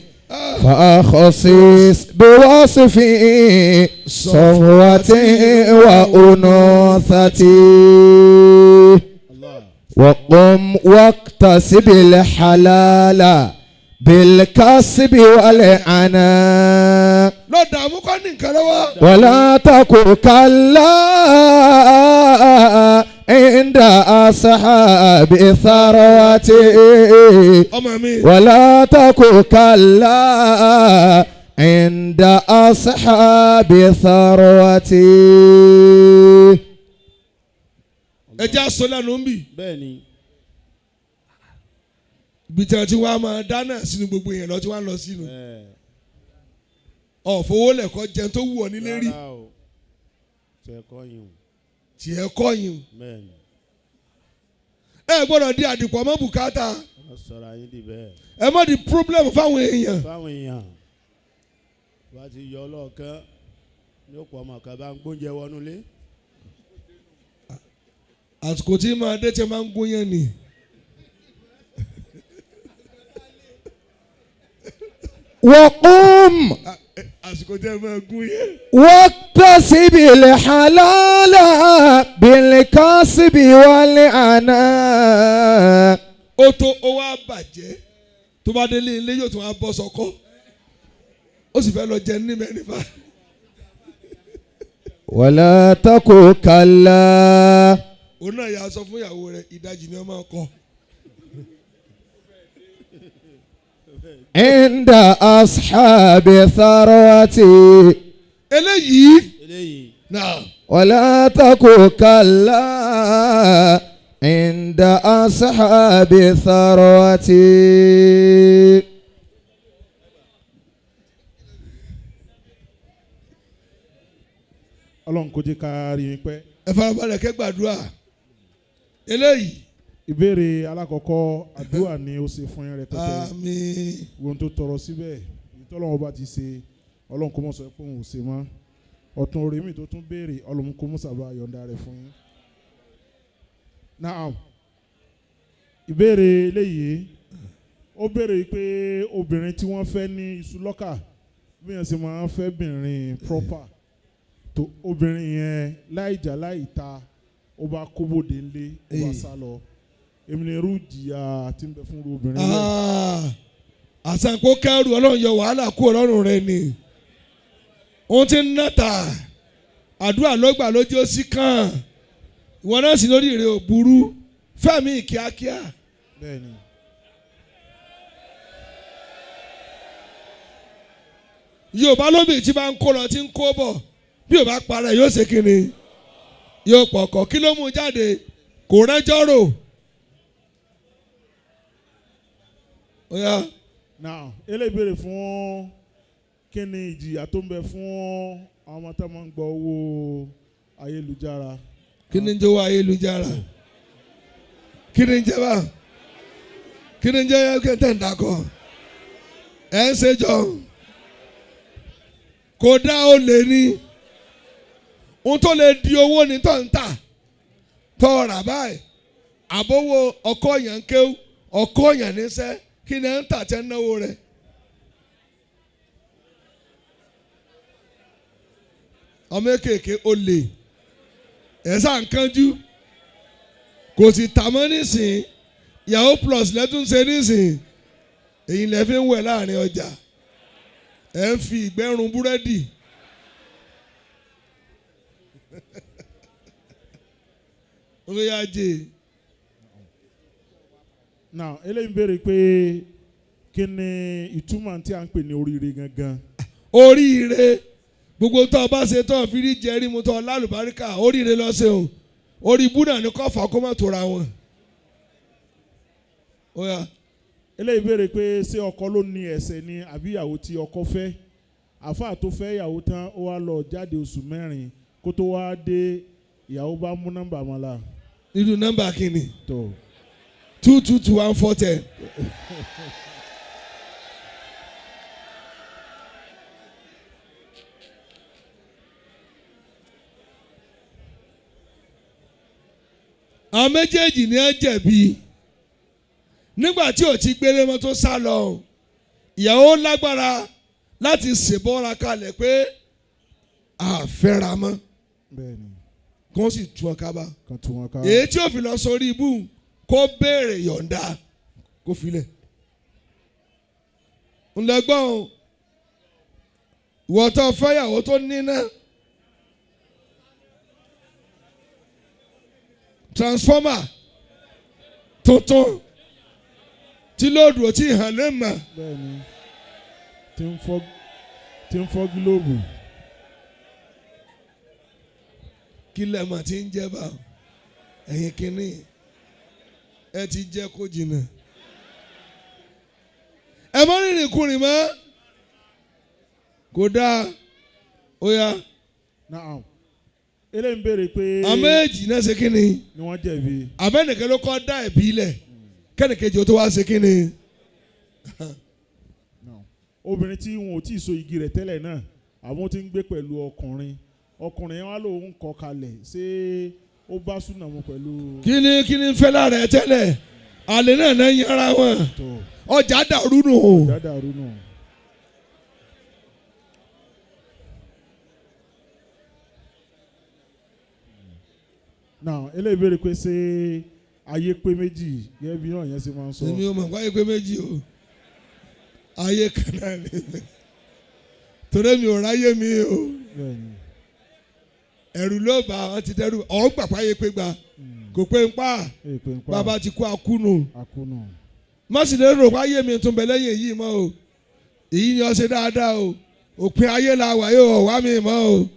فأخصص بوصف صهوة وأنوثة. وقم واكتسب الحلال بالكسب والعناء. ولا تك كلا عند أصحاب ثروتي. ولا تك كلا عند أصحاب ثروتي. ẹ jẹ́ aṣọ lẹ́nu ń bì. Bẹ́ẹ̀ni. ibi tí wọ́n ti wá máa dáná sínú gbogbo yẹn lọ tí wọ́n lọ sínú. ọ̀fọwọ́ lẹ̀kọ́ jẹun tó wù ọ́ nílé rí. Tiẹ̀ kọ́ yìí. tiẹ̀ kọ́ yìí. Bẹ́ẹ̀ni. ẹ gbọ́dọ̀ di àdìpọ̀ mọ́ bùkátà. Wọ́n sọ̀rọ̀ ayé di bẹ́ẹ̀. ẹ má di problem fáwọn èèyàn. Fáwọn èèyàn. Wọ́n ti yọ ọlọ́ọ̀kan ní òpó ọmọ kan bá ń gbóúnjẹ wọnúlé. àsìkò tí máa dé tí máa ń gún yẹn ni. وقم àsìkò tí máa gún yẹn. واكتسب الحلال بالكسب والعناء. ó tó ó wá bàjẹ́ tó bá délé ilé yóò tún wá bọ́ sọ́kọ́ ó sì fẹ́ lọ jẹ ní mẹ́rìnfà ولا تك كلا. òun náà yà sọ fún ìyàwó rẹ̀ ìdajì ni wọ́n máa kọ́. عند أصحاب ثروتي. eléyìí náà. ولا تك كلا عند أصحاب ثروتي. Ọlọ́run kò jẹ́ ká rí i pẹ́. ẹ farabalẹ̀ kẹ́ gbàdúrà. eléyìí. ìbéèrè alákọ̀ọ́kọ́ àdúrà ni ó ṣe fún yín rẹpẹtẹ. àmín. ohun tó tọrọ síbẹ̀ ìtọ́lọ́wọ́ bá ti ṣe Ọlọ́run kò mọ̀ sọ pé òun ò ṣe mọ́. ọ̀tún orí mi tó tún béèrè Ọlọ́run kò mọ̀ sábà yọ̀ǹda rẹ̀ fún yín. Now ìbéèrè eléyìí ó béèrè pé obìnrin tí wọ́n fẹ́ ní iṣu lọ́kà bí wọ́n ṣe máa ń fẹ́ bìnrin proper tó obìnrin yẹn láì jà láì ta ó bá kóbòdé ńlé ó bá sá lọ èmi ni irú ìjìyà tí ń bẹ fún obìnrin náà. àṣàkó kẹrù Ọlọ́run yọ wàhálà kúrò lọ́rùn rẹ ni òun ti ń nàta àdúrà ló gbà lójú ó sì kàn ìwọ náà sì lórí rẹ ò burú fẹ́mi kíákíá. bẹ́ẹ̀ni. Yorùbá lóbì tí bá ń kó lọ tí ń kó bọ̀ bí ò bá parẹ́ yóò ṣe kí ni yóò pọ̀kọ̀ kí ló mú jáde kò rẹ́jọ́ rò. Now eléyìí béèrè fún kí ni ìjìyà tó ń bẹ fún àwọn tó máa ń gba owó ayélujára. kí ni ń jẹ́ owó ayélujára kí ni ń jẹ́ bá kí ni ń jẹ́ kẹ́tẹ́ ń dakọ̀ ẹ̀ ń ṣe jọ kò dá o lè ní ohun tó lè di owó ní tó ń tà tó rà báyìí àbówó ọkọ yẹn kéwú ọkọ yẹn níṣẹ́ kí ni ẹ̀ ń tà tẹ́ náwó rẹ̀. ọmọ kéèké olè ẹ̀sà ń kánjú kò sì tà mọ́ nísìn yahoo plus lẹ́tún ṣe nísìn èyí lẹ́ fi ń wẹ̀ láàrin ọjà ẹ̀ ń fi ìgbẹ́rùn búrẹ́dì ó yá jẹ. Now eléyìí ń béèrè pé kí ni ìtumọ̀ tí a ń pè ní oríire gangan. oríire gbogbo tó o bá ṣe tó o fi rí jẹ́rí mu tó o lálùbáríkà oríire lọ ṣe o orí búdà ní kò fà kó má tora wọn. eléyìí béèrè pé ṣé ọkọ ló ní ẹ̀ṣẹ̀ ni àbí ìyàwó tí ọkọ fẹ́ àfáà tó fẹ́ ìyàwó tán ó wá lọ jáde oṣù mẹ́rin kó tó wá dé ìyàwó bá mú nọ́mbà mọ́ la. nínú nọ́mbà kìíní. tó 2221410. àwọn méjèèjì ni ẹ jẹ̀bi nígbà tí ò ti gbélé mọ́ tó sá lọ ìyàwó lágbára láti ṣèbọ́ra kalẹ̀ pé àfẹ́ra mọ́ kó sì tú wọn ká bá èyí tí ò fi lọ sórí ibú kó béèrè yọ̀ǹda kó filẹ̀ ńlẹgbọ́n ìwọ́tọ̀ fẹ́yàwó tó níná transformer tuntun tí lóòdù ò tí ì hàn lẹ́mọ̀. bẹ́ẹ̀ni tí ń fọ́ gílóòbù. kí lẹ́mọ̀ tí ń jẹ́ bá ẹ̀yin kínní ẹ ti jẹ́ kó jìnnà. ẹ má rìnrìn kùnrin mọ́ kò dáa ó yá. Naam eléyìí ń béèrè pé. àmẹ́jì náà ṣe kínni. ni wọ́n jẹ̀bi. àbẹ́nìkan ló kọ́ dá ẹ̀bí lẹ̀ kẹ́nìkejì ó tó wá ṣe kínni. obìnrin tí wọn ò tí ì so igi rẹ̀ tẹ́lẹ̀ náà àwọn tí ń gbé pẹ̀lú ọkùnrin yẹn wá lòun kọ kalẹ̀ ṣé ó bá súnà mu pẹ̀lú. kíni fẹ́ lára ẹ tẹ́lẹ̀ àlè náà náà yára wọn ọjà dàrú nù. ọjà dàrú nù. now eléyìí béèrè pé ṣé ayé pé méjì gẹ́gẹ́ bí náà yẹn ṣe máa ń sọ. èmi ò mọ̀ pé ayé pé méjì o ayé kan náà ni torí mi ò ráyé mi o. ẹ̀rù ló bá wọn ti dẹ́rù ọ̀hún gbàgbá yẹ pé gba kò pé ń pa bàbá ti kú akúnù má sì lè rò pé ayé mi tún bẹ lẹ́yìn èyí mọ́ o èyí ni ọ ṣe dáadáa o òpin ayé la wà yóò wá mi mọ́ o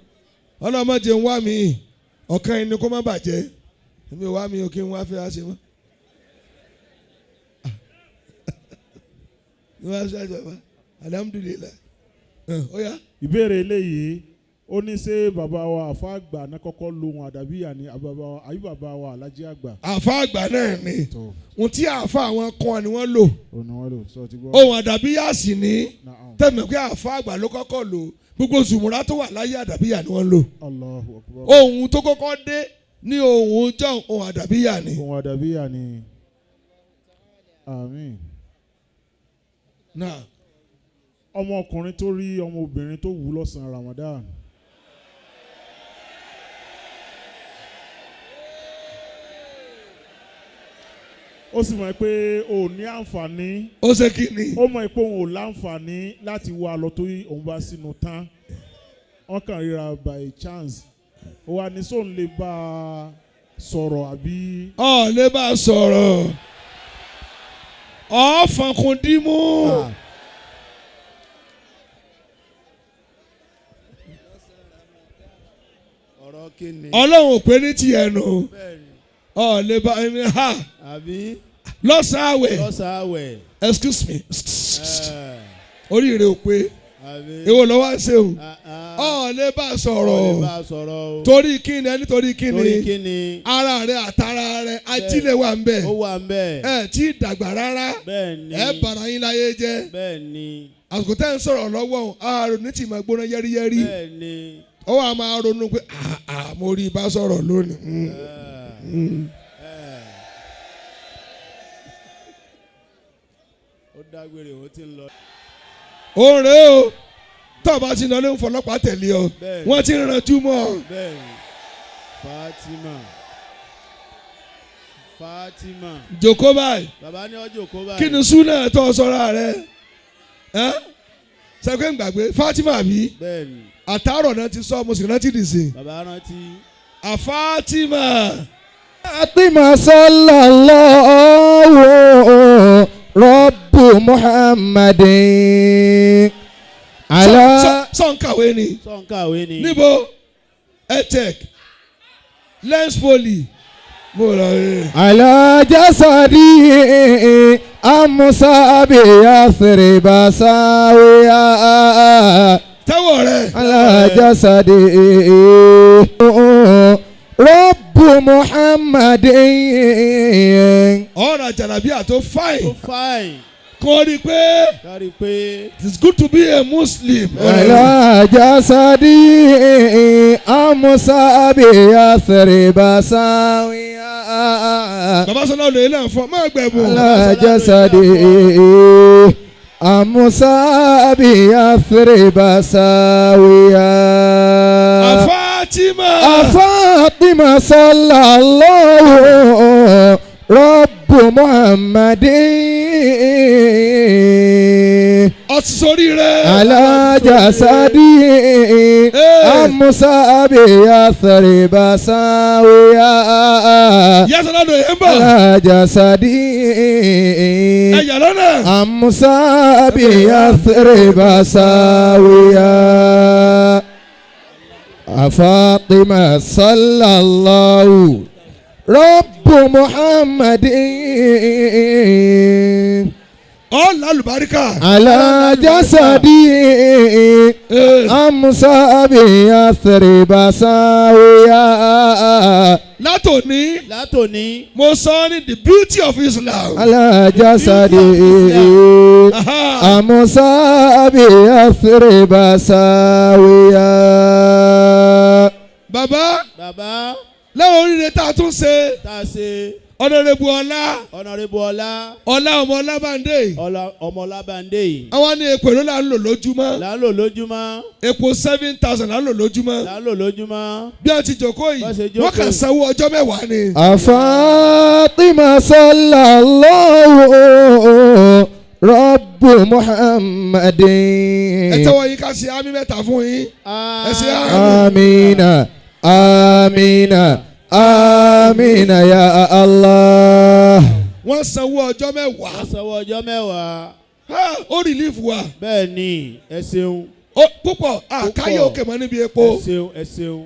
ọlọ́mọdé ń wá mi ọ̀kan ẹni kó má bàjẹ́ èmi ò wá mi ò kí n wá fẹ́ ṣe mọ́. alhamdulilayi. ìbéèrè eléyìí ó ní ṣé bàbá wa àfa àgbà náà kọ́kọ́ lóhun àdàbíyà ni àbí bàbá wa alájí àgbà. àfa àgbà náà ni ohun tí àfa àwọn kan ni wọ́n lò ohun àdàbíyà sì ní tẹ̀mẹ̀ pé àfa àgbà ló kọ́kọ́ lò gbogbo zùmùrà tó wà láyé àdàbíyà ni wọ́n lò ohun tó kọ́kọ́ dé ní ohun jọ ohun àdàbíyà ni. ohun àdàbíyà ni àmín. náà ọmọkùnrin tó rí ọmọbìnrin tó wù lọ́sàn-án Ramadan. ó sì mọ̀ pé o ní àǹfààní. ó ṣe kí ni. ó mọ̀ pé òun ò láǹfààní láti wá lọ tó òun bá sínú tán. wọ́n kàn ríra by chance. ó wà ní sóun lè bá a sọ̀rọ̀ àbí. lè bá a sọ̀rọ̀ fọkùn dímú. Ọlọ́run ò pé ní tiẹ̀ nù lè bá ẹni ha lọ́sàn-án àwẹ̀ excuse me oríire ò pé èwo lọ́wọ́ ṣe o lè bá sọ̀rọ̀ torí kíni ẹni torí kíni ara rẹ àtara rẹ ajílẹ̀ wà ń bẹ̀ ẹ tí dàgbà rárá ẹ bàrà yín láyé jẹ́ àsìkò tẹ́ ń sọ̀rọ̀ lọ́wọ́ ààrùn ní tì máa gbóná yẹ́rìyẹ́rì ó wà máa ronú pé mo rí ibà sọ̀rọ̀ lónìí. ó dágbére ó ti ń lọ. ó rèé o tó o bá ti lọ lé ń fọlọ́pàá tẹ̀lé ọ wọ́n ti ń ranjú mọ́ ọ. Fatima. jòkó báyìí. bàbá ní ọ jòkó báyìí. kí ni súnà tó sọ́ra rẹ? sẹ́kẹ́ ń gbàgbé Fatima bí. bẹ́ẹ̀ni. àtàrọ̀ náà ti sọ mo sì rántí dìsìn. bàbá rántí. Fatima. Fatima sallallahu Rabbu Muhammadin. Sọ̀nkàwé ni. Sọ̀nkàwé ni. níbo etech lens poly mo lọ rí. Ala jasadi amusa bi yathriba sawiya. tẹ́wọ̀ rẹ̀. Ala jasadi Rabbu Muhammadin. ọ̀rọ̀ àjàlábíà tó fine. tó fine. kò rí pé. kárí pé. it's good to be a Muslim. Ala jasadi amusa bi yathriba sawiya. bàbá sọ náà lè lẹ́yìn fún ọ má gbẹ̀bùn. Ala jasadi amusa bi yathriba sawiya. Fatima. Fatima sallallahu Rabbu Muhammadin. ọtí sórí rẹ̀. Ala jasadi amusa bi yathriba sawiya. yẹ́sọ̀ náà lè yẹn bọ̀. Ala jasadi ẹ̀yà lọ́nà. amusa bi yathriba sawiya. Fatima sallallahu Rabbu Muhammadin. lálùbáríkà. Ala jasadi amusa bi yathriba sawiya. látòní. mo sọ ní the beauty of Islam. Ala jasadi amusa bi yathriba sawiya. bàbá bàbá. láwọn oríire tá a tún ṣe. ọ̀nàrẹ́bù ọlá. ọlá ọmọ ọlábàndé. ọmọ ọlábàndé. àwọn ní epo èlò là ń lò lójúmọ́. epo 7,000 là ń lò lójúmọ́. bí a ti jókòó yìí wọ́n kàn sanwó ọjọ́ mẹ́wàá ni. Fatima sallallahu Rabbu Muhammadin. ẹ tẹ́wọ́ yín ká ṣe àmì mẹ́ta fún yín. Amina. آمين آمين يا الله. wọ́n sanwó ọjọ́ mẹ́wàá. wọ́n sanwó ọjọ́ mẹ́wàá. ó relief wa. bẹ́ẹ̀ ni ẹ ṣeun. púpọ̀ àkáyé òkè mọ́ níbi epo. ẹ ṣeun ẹ ṣeun.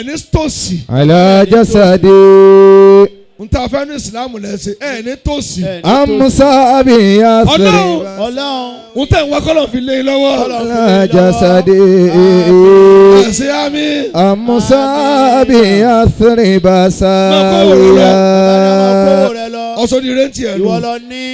ní tòsí. على جسدي n ta fẹ́ ní ìsìlámù lẹ́sìn ní tòsí. أمسى بيسر Ọlọ́run. n tẹ̀ ń wá kọ́lọ̀ fi lé lọ́wọ́. على جسدي ṣe àmì. أمسى بيسر بساويا. ọ̀sọ́ di rẹ́ǹtì ẹ̀ lọ. ìwọ lọ ní.